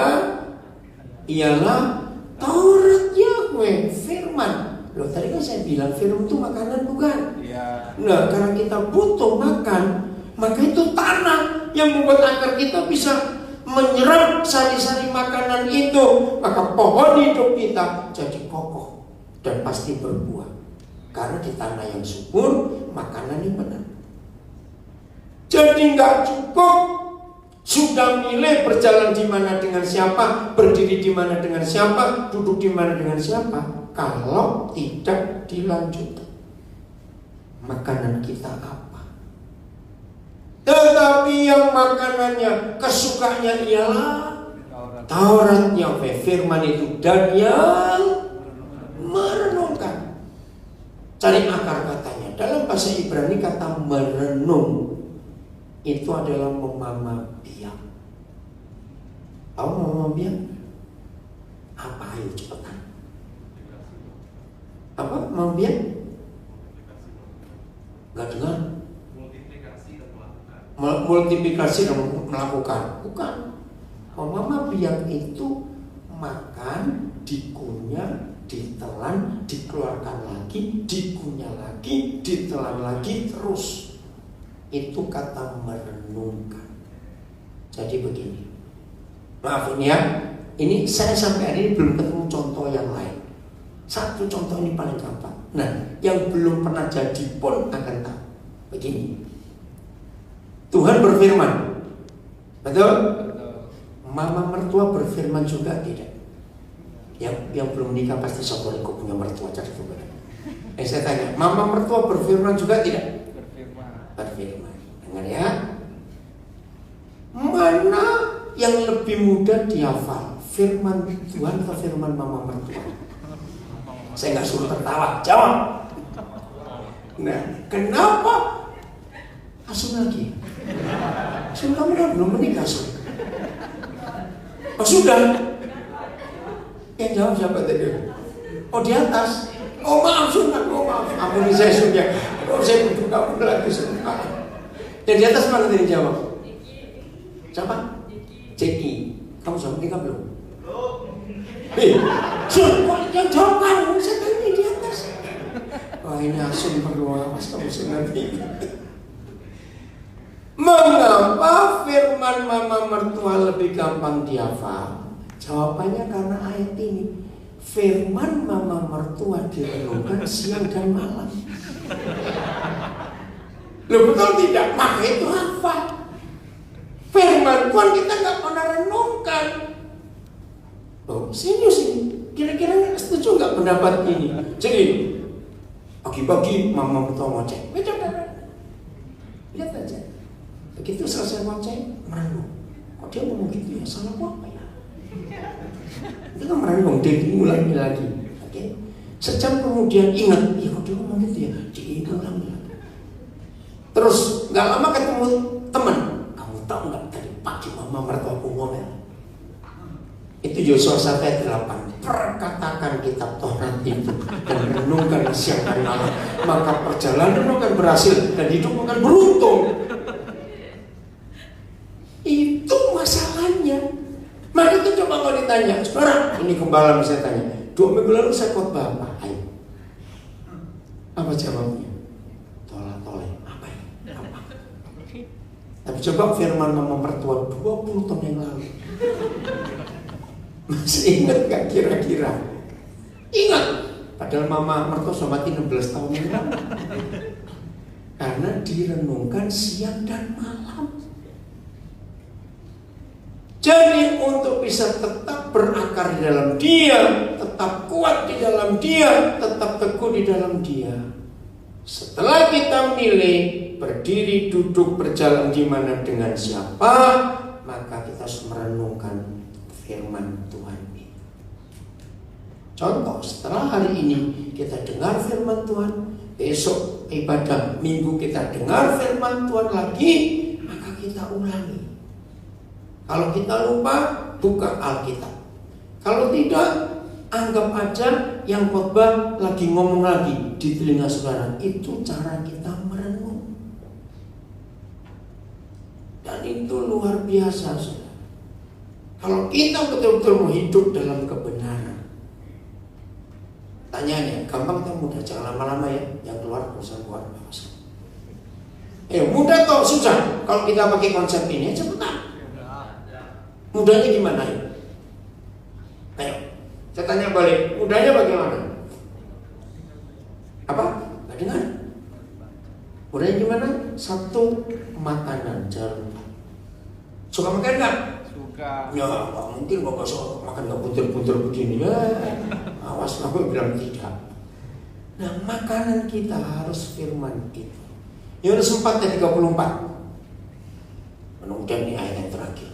ialah Taurat Yahweh, firman. Loh, tadi kan saya bilang firman itu makanan, bukan? Iya. Nah, karena kita butuh makan, maka itu tanah yang membuat akar kita bisa menyerap sari-sari makanan itu. Maka pohon hidup kita jadi kokoh dan pasti berbuah. Karena di tanah yang subur, makanan yang benar. Jadi nggak cukup sudah milih berjalan di mana dengan siapa, berdiri di mana dengan siapa, duduk di mana dengan siapa, kalau tidak dilanjutkan. Makanan kita apa? Tetapi yang makanannya, kesukaannya ialah Taurat Yahweh, firman itu, dan yang merenungkan. Cari akar katanya. Dalam bahasa Ibrani kata merenung itu adalah memamabiak. Tahu memamabiak? Apa? Ayo cepetan. Apa memamabiak? Gak dengar? Multiplikasi dan melakukan. Bukan. Memamabiak itu makan, dikunyah, ditelan, dikeluarkan lagi, dikunyah lagi, ditelan lagi, terus. Itu kata merenungkan. Jadi begini, maafin ya, ini saya sampai hari ini belum ketemu contoh yang lain. Satu contoh ini paling gampang. Nah, yang belum pernah jadi pun akan tahu. Begini, Tuhan berfirman, betul? Mama mertua berfirman juga tidak? Yang belum nikah pasti syukur kok punya mertua, jadi Saya tanya, mama mertua berfirman juga tidak? Berfirman. Dengar ya. Mana yang lebih mudah dihafal? Firman Tuhan atau firman mama mertua? Saya nggak suruh tertawa, jawab. Nah, kenapa? Asun lagi. Asun, kamu kan belum menikah, Asun. Oh sudah. Yang jawab siapa tadi? Oh di atas. Oh maaf Sunan, oh maaf. Ampuni saya sudah. Oh saya butuh kamu lagi Sunan. Yang di atas mana tadi jawab? Siapa? Ceki. Kamu sudah menikah belum? Sun, yang jawab kamu. Saya tadi di atas. Wah ini Asun perlu awas kamu Sunan. Mengapa firman mama mertua lebih gampang dihafal? Jawabannya karena ayat ini. Firman mama mertua direnungkan siang dan malam. Loh betul tidak? Maka itu hafal. Firman Tuhan kita nggak pernah renungkan. Oh serius ini. Kira-kira setuju nggak pendapat ini? Jadi pagi-pagi mama mertua ngoceh. Lihat aja. Begitu selesai ngoceh, merenung. Kok dia ngomong gitu ya? Salah apa ya? Itu kan merenung, dia diulangi lagi. Oke? Sejam kemudian ingat, iya kok dia ngomong gitu ya? Diulangi lagi. Terus nggak lama ketemu teman. Kamu tahu nggak tadi pagi mama mertua aku ngomel? Itu Yosua 1 ayat 8. Perkatakan kitab Taurat itu dan renungkan siang dan malam, maka perjalanan akan berhasil dan hidup akan beruntung. Itu masalahnya. Maka itu coba kalau ditanya, saudara, ini gembala bisa tanya, 2 minggu lalu saya khotbah apa? Ayo. Apa jawabnya? Tolak-tolak. Apa ya? Apa? Tapi coba firman mama mertua 20 tahun yang lalu. Masih ingat gak kira-kira? Ingat. Padahal mama mertua sudah mati 16 tahun yang lalu. Karena direnungkan siang dan malam. Jadi untuk bisa tetap berakar di dalam Dia, tetap kuat di dalam Dia, tetap teguh di dalam Dia. Setelah kita milih berdiri, duduk, berjalan di mana dengan siapa, maka kita harus merenungkan firman Tuhan ini. Contoh, setelah hari ini kita dengar firman Tuhan, besok ibadah minggu kita dengar firman Tuhan lagi, maka kita ulangi. Kalau kita lupa, buka Alkitab. Kalau tidak, anggap aja yang khotbah lagi ngomong lagi di telinga saudara. Itu cara kita merenung. Dan itu luar biasa, saudara. Kalau kita betul-betul mau hidup dalam kebenaran. Tanyanya, gampang atau mudah? Jangan lama-lama ya. Yang keluar, usah keluar. Mudah atau susah? Kalau kita pakai konsep ini, cepetan. Mudahnya gimana ya? Ayo, saya tanya balik. Mudahnya bagaimana? Apa? Gak dengar. Mudahnya gimana? Satu, makanan. Jangan lupa. Suka makan gak? Suka. Ya, gak mungkin bapak suka makan gak butir-butir begini ya. Awas, aku bilang tidak. Nah, makanan kita harus firman itu. Yohanes 4 ayat 34. Mudah-mudahan ini ayat yang terakhir.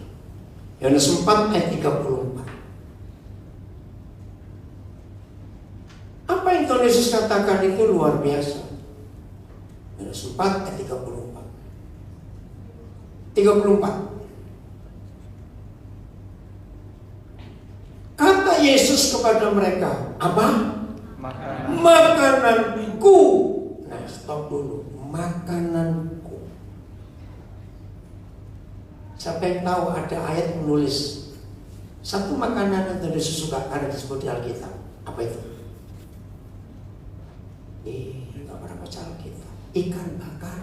Yohanes 4 ayat 34. Apa yang Tuhan Yesus katakan itu luar biasa. Yohanes 4 ayat 34. 34. Kata Yesus kepada mereka, apa? Makananku. Nah, stop dulu. Makananku. Siapa yang tahu ada ayat menulis satu makanan yang Tuhan Yesus suka ada disebut di Alkitab? Apa itu? Gak pernah baca Alkitab. Ikan bakar.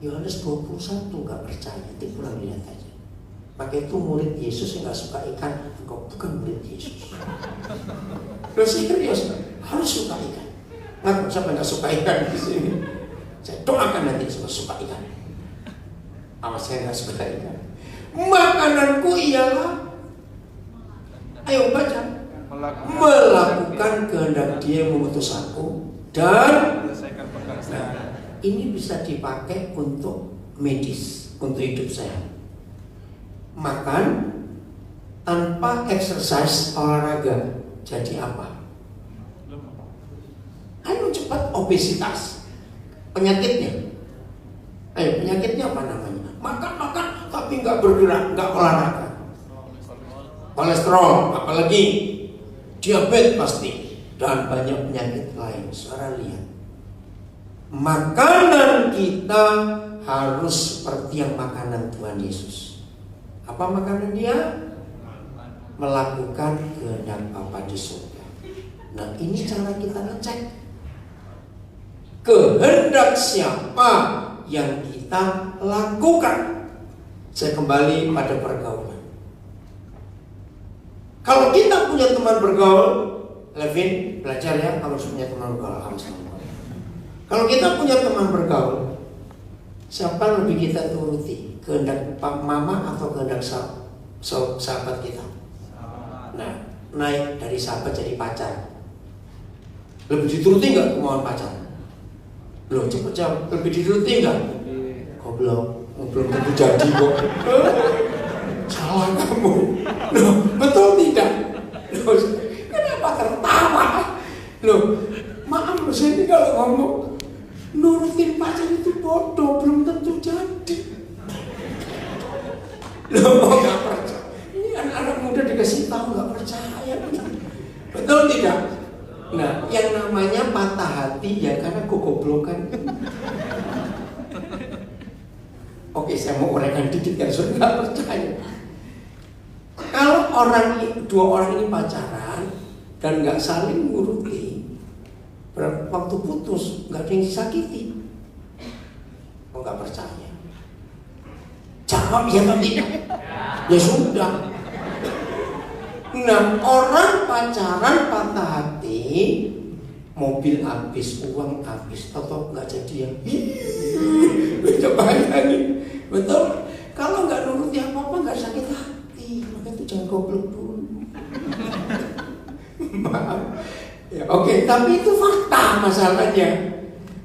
Yohanes 21 gak percaya. Nanti pulang lihat aja. Maka itu murid Yesus yang gak suka ikan. Engkau bukan murid Yesus. Terus serius, harus suka ikan. Nah, siapa yang gak suka ikan di sini? Saya doakan nanti semua suka ikan. Awas saya gak suka ikan. Makananku ialah, ayo baca. melakukan kehendak Dia yang mengutus aku, dan Menyelesaikan pekerjaan. ini bisa dipakai untuk medis, untuk hidup sehat. Makan tanpa exercise, olahraga, jadi apa? Ayo cepat obesitas. Penyakitnya, ayo penyakitnya apa namanya? Makan tapi nggak bergerak, nggak olahraga. Kolesterol, apalagi diabetes pasti, dan banyak penyakit lain. Saudara lihat, makanan kita harus seperti yang makanan Tuhan Yesus. Apa makanan Dia? Melakukan kehendak Bapa di surga. Nah, ini cara kita ngecek kehendak siapa yang kita lakukan. Saya kembali pada pergaulan. Kalau kita punya teman bergaul, Levin belajar ya, kalau punya teman bergaul harus. Kalau kita punya teman bergaul, siapa lebih kita turuti? Kehendak mama atau kehendak sahabat kita? Nah, naik dari sahabat jadi pacar, lebih dituruti nggak kemauan pacar? Loh, cepet jawab, lebih dituruti nggak? Goblok, belum tentu jadi kok. Salah kamu. Loh, betul tidak? Loh, kenapa tertawa? Loh, maaf loh, saya ini kalau ngomong nurutin pacar itu bodoh, belum tentu jadi. Loh, mau nggak percaya? Ini anak-anak muda dikasih tahu nggak percaya, betul tidak? Nah, yang namanya patah hati ya karena kegoblokan. Oke, saya mau uraikan dikit kan, sudah nggak percaya. Kalau dua orang ini pacaran dan nggak saling nguruti, waktu putus nggak ada yang disakiti. Oh, nggak percaya? Jawab ya atau tidak? Ya sudah. Nah, orang pacaran patah hati, mobil habis, uang habis, atau nggak jadi yang bisa bayangin, betul? Kalau nggak nuruti apa-apa nggak sakit hati, maka itu jangan goblok dulu. Maaf. Ya, oke, tapi itu fakta masalahnya.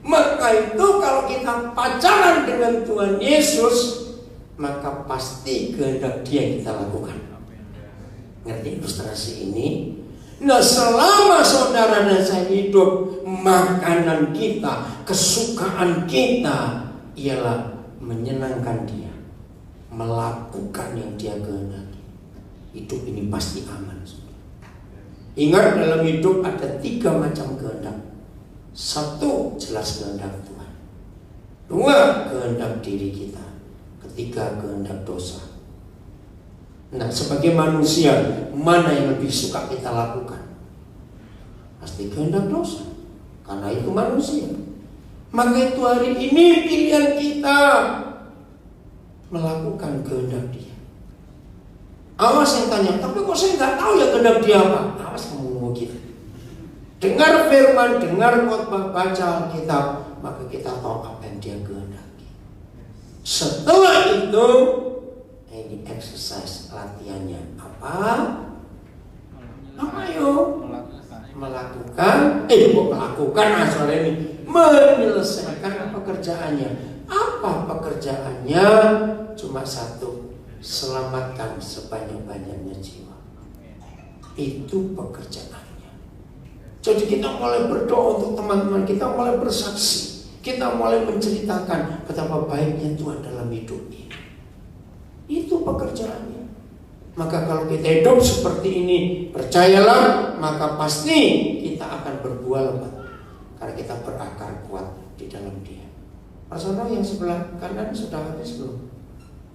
Maka itu kalau kita pacaran dengan Tuhan Yesus, maka pasti kehendak Dia yang kita lakukan. Ngerti ilustrasi ini? Nah, selama saudara dan saya hidup, makanan kita, kesukaan kita ialah menyenangkan Dia, melakukan yang Dia kehendaki. Hidup ini pasti aman. Ingat, dalam hidup ada 3 macam kehendak. 1, jelas kehendak Tuhan. 2, kehendak diri kita. 3, kehendak dosa. Nah, sebagai manusia, mana yang lebih suka kita lakukan? Pasti kehendak dosa, karena itu manusia. Maka itu hari ini pilihan kita melakukan kehendak Dia. Awas yang tanya, tapi kok saya nggak tahu ya kehendak Dia apa? Awas kamu ngomong gitu. Dengar firman, dengar khotbah, baca Alkitab, maka kita tahu apa yang Dia kehendaki. Setelah itu, ini exercise latihannya apa? Apa yuk? Melakukan soal ini, menyelesaikan pekerjaannya. Apa pekerjaannya? Cuma 1, selamatkan sebanyak-banyaknya jiwa. Itu pekerjaannya. Jadi kita mulai berdoa untuk teman-teman kita, mulai bersaksi, kita mulai menceritakan betapa baiknya Tuhan dalam hidup ini. Itu pekerjaannya. Maka kalau kita hidup seperti ini, percayalah, maka pasti kita akan berbuah lebat, karena kita berakar kuat di dalam Dia. Saudara yang sebelah kanan sudah habis belum?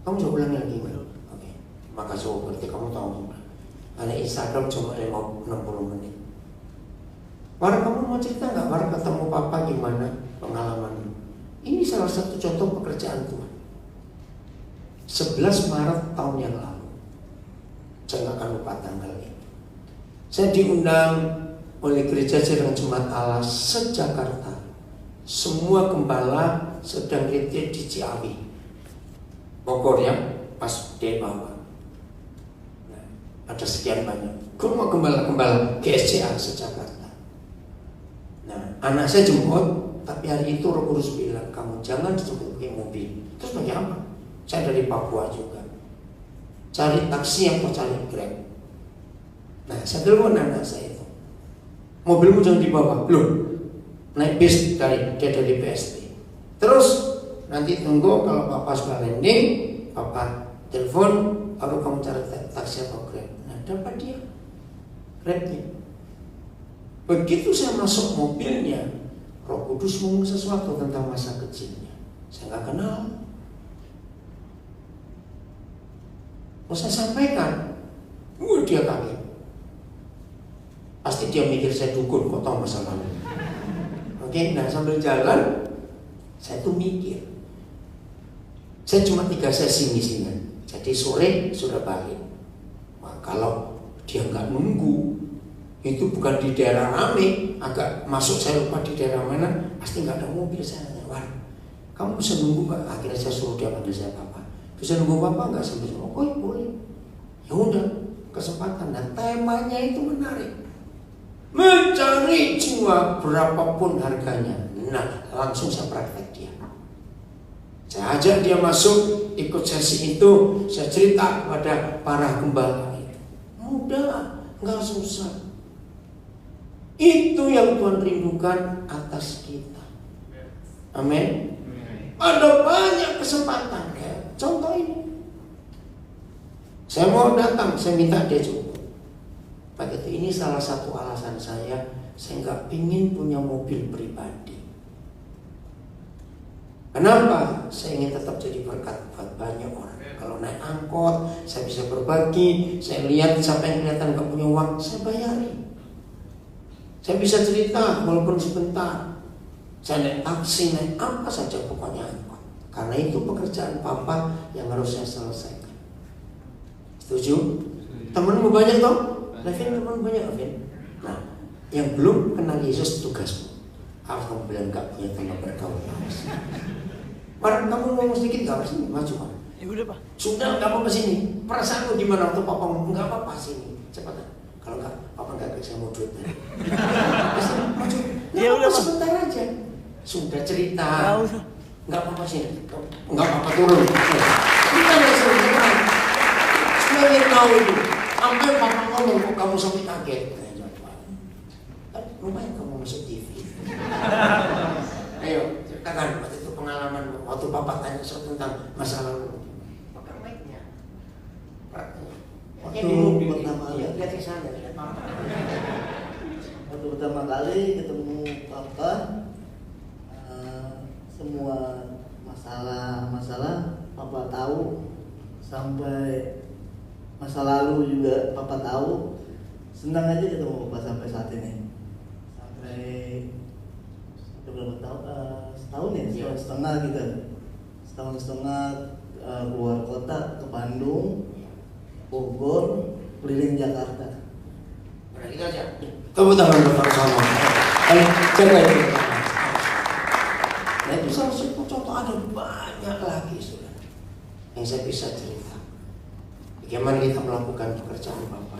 Kamu sudah ulang lagi belum? Oke. Maka berarti kamu tahu. Karena Instagram cuma 60 menit. War, kamu mau cerita nggak? War, ketemu Papa gimana pengalaman? Ini salah satu contoh pekerjaan Tuhan. 11 Maret tahun yang lalu, saya nggak akan lupa tanggal itu. Saya diundang oleh Gereja Jalan Jemaat Allah se-Jakarta. Semua gembala sedang retreat di Ciawi, Bogor ya, pas di bawah. Nah, ada sekian banyak. ke rumah gembala GSCA se-Jakarta. Nah, anak saya jemput, tapi hari itu Roh Kudus bilang, kamu jangan dijemput pakai mobil. Terus pakai apa? Saya dari Papua juga. Cari taksi atau cari Grab. Nah, saya telepon anak saya itu. Mobilmu jangan dibawa. Loh, naik bis dia dari PST. Terus nanti tunggu kalau Papa sudah landing, Papa telepon, baru kamu cari taksi atau Grab. Nah, dapat dia Grabnya. Begitu saya masuk mobilnya, Roh Kudus ngomong sesuatu tentang masa kecilnya. Saya nggak kenal. Mau saya sampaikan, dia kaget. Pasti dia mikir saya dukun, kok tahu masa lalu. Oke, nah sambil jalan, saya tuh mikir. Saya cuma 3 sesi misinya. Jadi sore sudah balik. Nah, kalau dia nggak nunggu, itu bukan di daerah rame, agak masuk saya lupa di daerah mana, pasti nggak ada mobil. Saya nanya, Wan, kamu bisa nunggu nggak? Akhirnya saya suruh dia panggil saya Papa. Bisa nunggu Papa nggak sampai semua? Oh boleh. Ya udah, kesempatan. Dan temanya itu menarik. Mencari jiwa berapapun harganya. Nah, langsung saya praktek dia. Saya ajak dia masuk, ikut sesi itu. Saya cerita kepada para gembala itu. Mudah, nggak susah. Itu yang Tuhan rindukan atas kita. Amin. Ada banyak kesempatan ya. Contoh ini. Saya mau datang, saya minta dia jemput. Begitu, ini salah satu alasan saya nggak pingin punya mobil pribadi. Kenapa? Saya ingin tetap jadi berkat buat banyak orang. Kalau naik angkot, saya bisa berbagi. Saya lihat siapa yang kelihatan nggak punya uang, saya bayarin. Saya bisa cerita walaupun sebentar. Saya naik taksi, naik apa saja pokoknya angkot. Karena itu pekerjaan Papa yang harus saya selesaikan. Setuju? Temenmu banyak toh? Levin teman banyak, Levin. Nah, yang belum kenal Yesus tugasmu. Alhamdulillah nggak punya teman bergaul. Barang kamu ngomong sedikit nggak sini, maju Pak. Ya udah Pak. Sudah nggak apa-apa sini. Perasaanmu gimana waktu Papa ngomong nggak apa-apa sini. Cepat. Kalau nggak, Papa nggak saya mau duit. Maju. Ya udah Pak. Sebentar aja. Sudah cerita. Nggak apa-apa sini. Nggak apa-apa turun. Kita nggak sebentar. Sudah tahu itu. Sampai Papa ngomong kok kamu sampai kaget. Lumayan kamu masuk TV. Ayo ceritakan waktu itu pengalaman waktu Papa tanya soal tentang masa lalu. Pakai mic-nya. Oke dulu pertama kali lihat ke sana lihat Papa. Waktu pertama kali ketemu Papa, semua masalah Papa tahu, sampai masa lalu juga Papa tahu. Senang aja ketemu Papa sampai saat ini. Sampai berapa tahun? Setahun ya? Setahun setengah gitu. Setahun setengah keluar kota ke Bandung, Bogor, keliling Jakarta. Nah, gitu aja. Tepuk tangan bersama. Coba itu. Nah itu salah satu contoh, ada banyak lagi sudah yang saya bisa cerita. Bagaimana kita melakukan pekerjaan Bapa.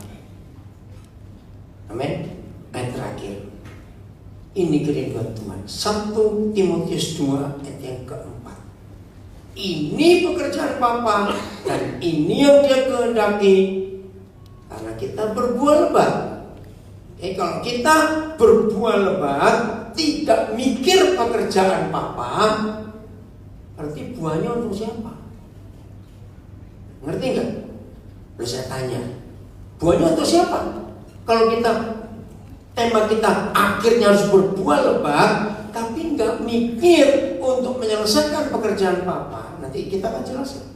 Amin. Ayat terakhir. Ini kerinduan Tuhan. 1 Timotius 2 ayat yang keempat. Ini pekerjaan Bapa dan ini yang Dia kehendaki. Karena kita berbuah lebat. Kalau kita berbuah lebat, tidak mikir pekerjaan Papa, berarti buahnya untuk siapa? Ngerti nggak? Lalu saya tanya, buahnya untuk siapa? Kalau kita tema kita akhirnya harus berbuah lebat, tapi nggak mikir untuk menyelesaikan pekerjaan Papa, nanti kita akan jelaskan.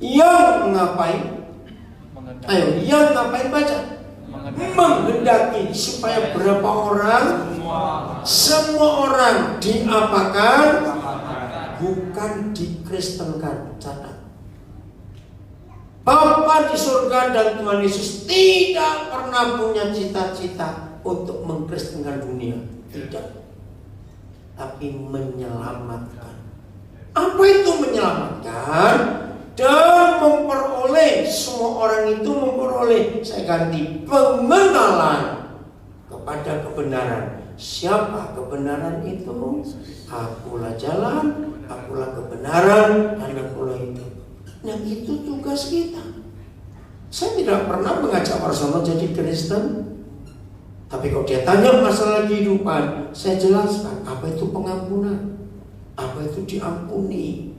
Yang ngapain? Ayo, yang ngapain baca? Menghendaki supaya berapa orang? Semua orang diapakan? Bukan dikristenkan. Catat. Bapa di surga dan Tuhan Yesus tidak pernah punya cita-cita untuk mengkristenkan dunia. Tidak. Tapi menyelamatkan. Apa itu menyelamatkan? Dan memperoleh semua orang itu memperoleh, saya ganti, pengenalan kepada kebenaran. Siapa kebenaran itu? Akulah jalan, akulah kebenaran, dan akulah hidup. Nah, itu tugas kita. Saya tidak pernah mengajak orang jadi Kristen. Tapi kalau dia tanya masalah kehidupan, saya jelaskan apa itu pengampunan, apa itu diampuni,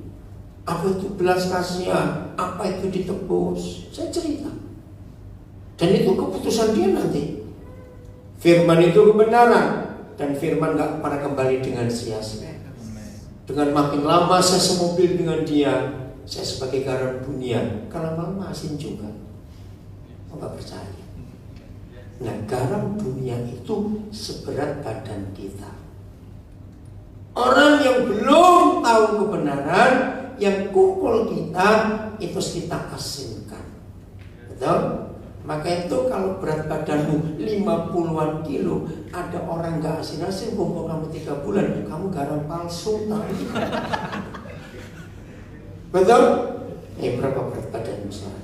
apa itu belas kasihan, apa itu ditebus. Saya cerita. Dan itu keputusan dia nanti. Firman itu kebenaran, dan firman gak pernah kembali dengan sia-sia. Dengan makin lama saya semobil dengan dia, saya sebagai garam dunia, kalau lama asin juga. Oh, gak percaya. Nah, garam dunia itu seberat badan kita. Orang yang belum tahu kebenaran, yang kumpul kita, itu kita asinkan. Betul? Maka itu kalau berat badanmu 50-an kilo, ada orang gak asin-asin kumpul kamu 3 bulan, kamu garam palsu tahu. Betul? Berapa berat badanmu sekarang?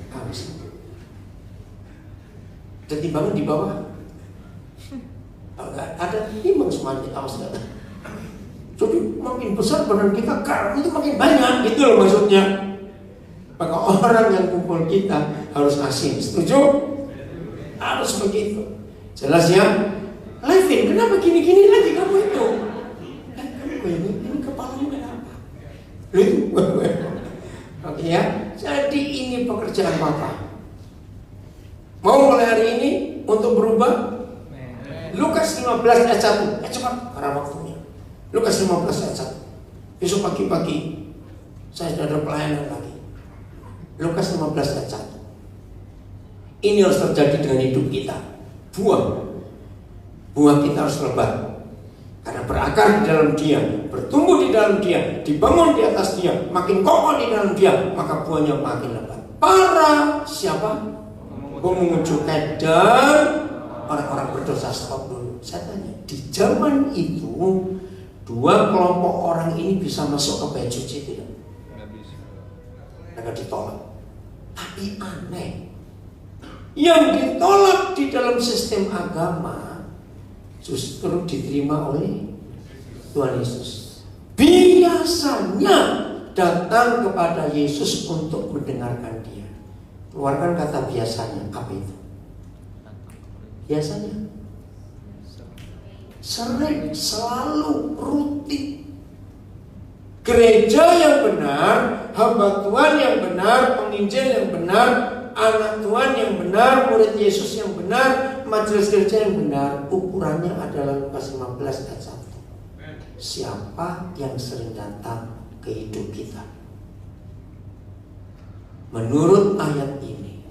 Ada timbangan di bawah. Ada timbang semuanya, awas nggak? Jadi makin besar badan kita, garam itu makin banyak, gitu loh maksudnya. Maka orang yang kumpul kita harus asin. Setuju? Harus begitu. Jelas ya? Levin, kenapa gini-gini lagi kamu itu? Ini kepalamu kenapa? Oke ya. Jadi ini pekerjaan Papa. Mau mulai hari ini untuk berubah? Lukas 15 ayat 1. Cepat karena waktunya. Lukas 15 ayat 1. Besok pagi-pagi saya sudah ada pelayanan lagi. Lukas 15 ayat 1. Ini harus terjadi dengan hidup kita. Buah kita harus lebat. Karena berakar di dalam dia, bertumbuh di dalam dia, dibangun di atas dia, makin kokoh di dalam dia, maka buahnya makin lebat. Para siapa? Mengunjukkan dan orang-orang berdosa. Stop dulu. Saya tanya, di zaman itu 2 kelompok orang ini bisa masuk ke bait suci tidak? Mereka ditolak. Tapi aneh, yang ditolak di dalam sistem agama justru diterima oleh Tuhan Yesus. Biasanya datang kepada Yesus untuk mendengarkan dia. Keluarkan kata biasanya. Apa itu? Biasanya sering, selalu, rutin. Gereja yang benar, hamba Tuhan yang benar, penginjil yang benar, anak Tuhan yang benar, murid Yesus yang benar, majelis gereja yang benar, ukurannya adalah Lukas 15 ayat 1. Siapa yang sering datang ke hidup kita? Menurut ayat ini,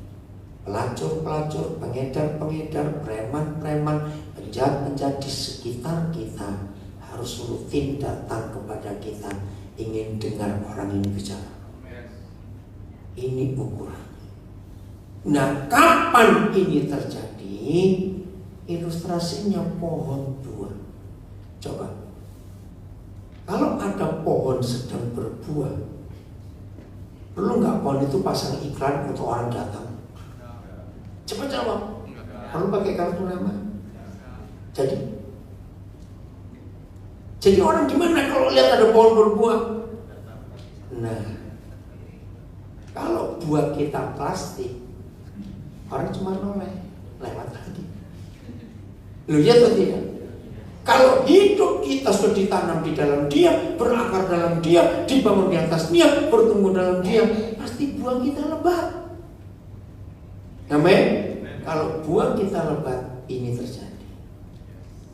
pelacur-pelacur, pengedar-pengedar, preman-preman, penjahat-penjahat di sekitar kita harus rutin datang kepada kita, ingin dengar orang ini bicara. Ini ukuran. Nah, kapan ini terjadi? Ilustrasinya pohon buah. Coba, kalau ada pohon sedang berbuah, perlu nggak pohon itu pasang iklan untuk orang datang? Cepat jawab. Perlu pakai kartu nama? Jadi orang gimana kalau lihat ada pohon berbuah? Nah, kalau buah kita plastik, orang cuma noleh, lewat lagi. Lu lihat atau tidak? Kalau hidup kita sudah ditanam di dalam dia, berakar dalam dia, dibangun di atas dia, bertumbuh dalam dia, pasti buah kita lebat. Amin. Kalau buah kita lebat, ini terjadi.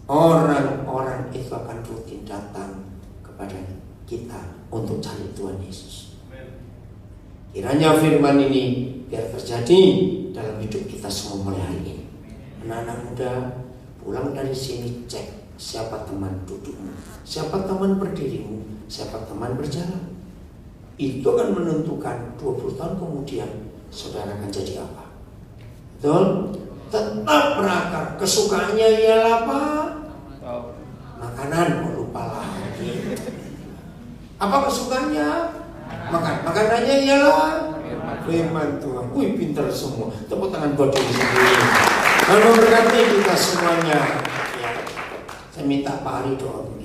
Orang-orang itu akan rutin datang kepada kita untuk cari Tuhan Yesus. Kiranya firman ini biar terjadi dalam hidup kita semua mulai hari ini. Anak-anak muda, pulang dari sini cek siapa teman dudukmu, siapa teman berdirimu, siapa teman berjalan. Itu akan menentukan 20 tahun kemudian saudara akan jadi apa. Betul? Tetap berakar. Kesukaannya ialah apa? Makanan. Oh, lupa lagi. Apa kesukaannya? Makanannya ialah Firman Tuhan. Wih, pintar semua. Tepuk tangan buat diri sendiri. Lalu berkati kita semuanya. Ya, saya minta Pak Ari doa.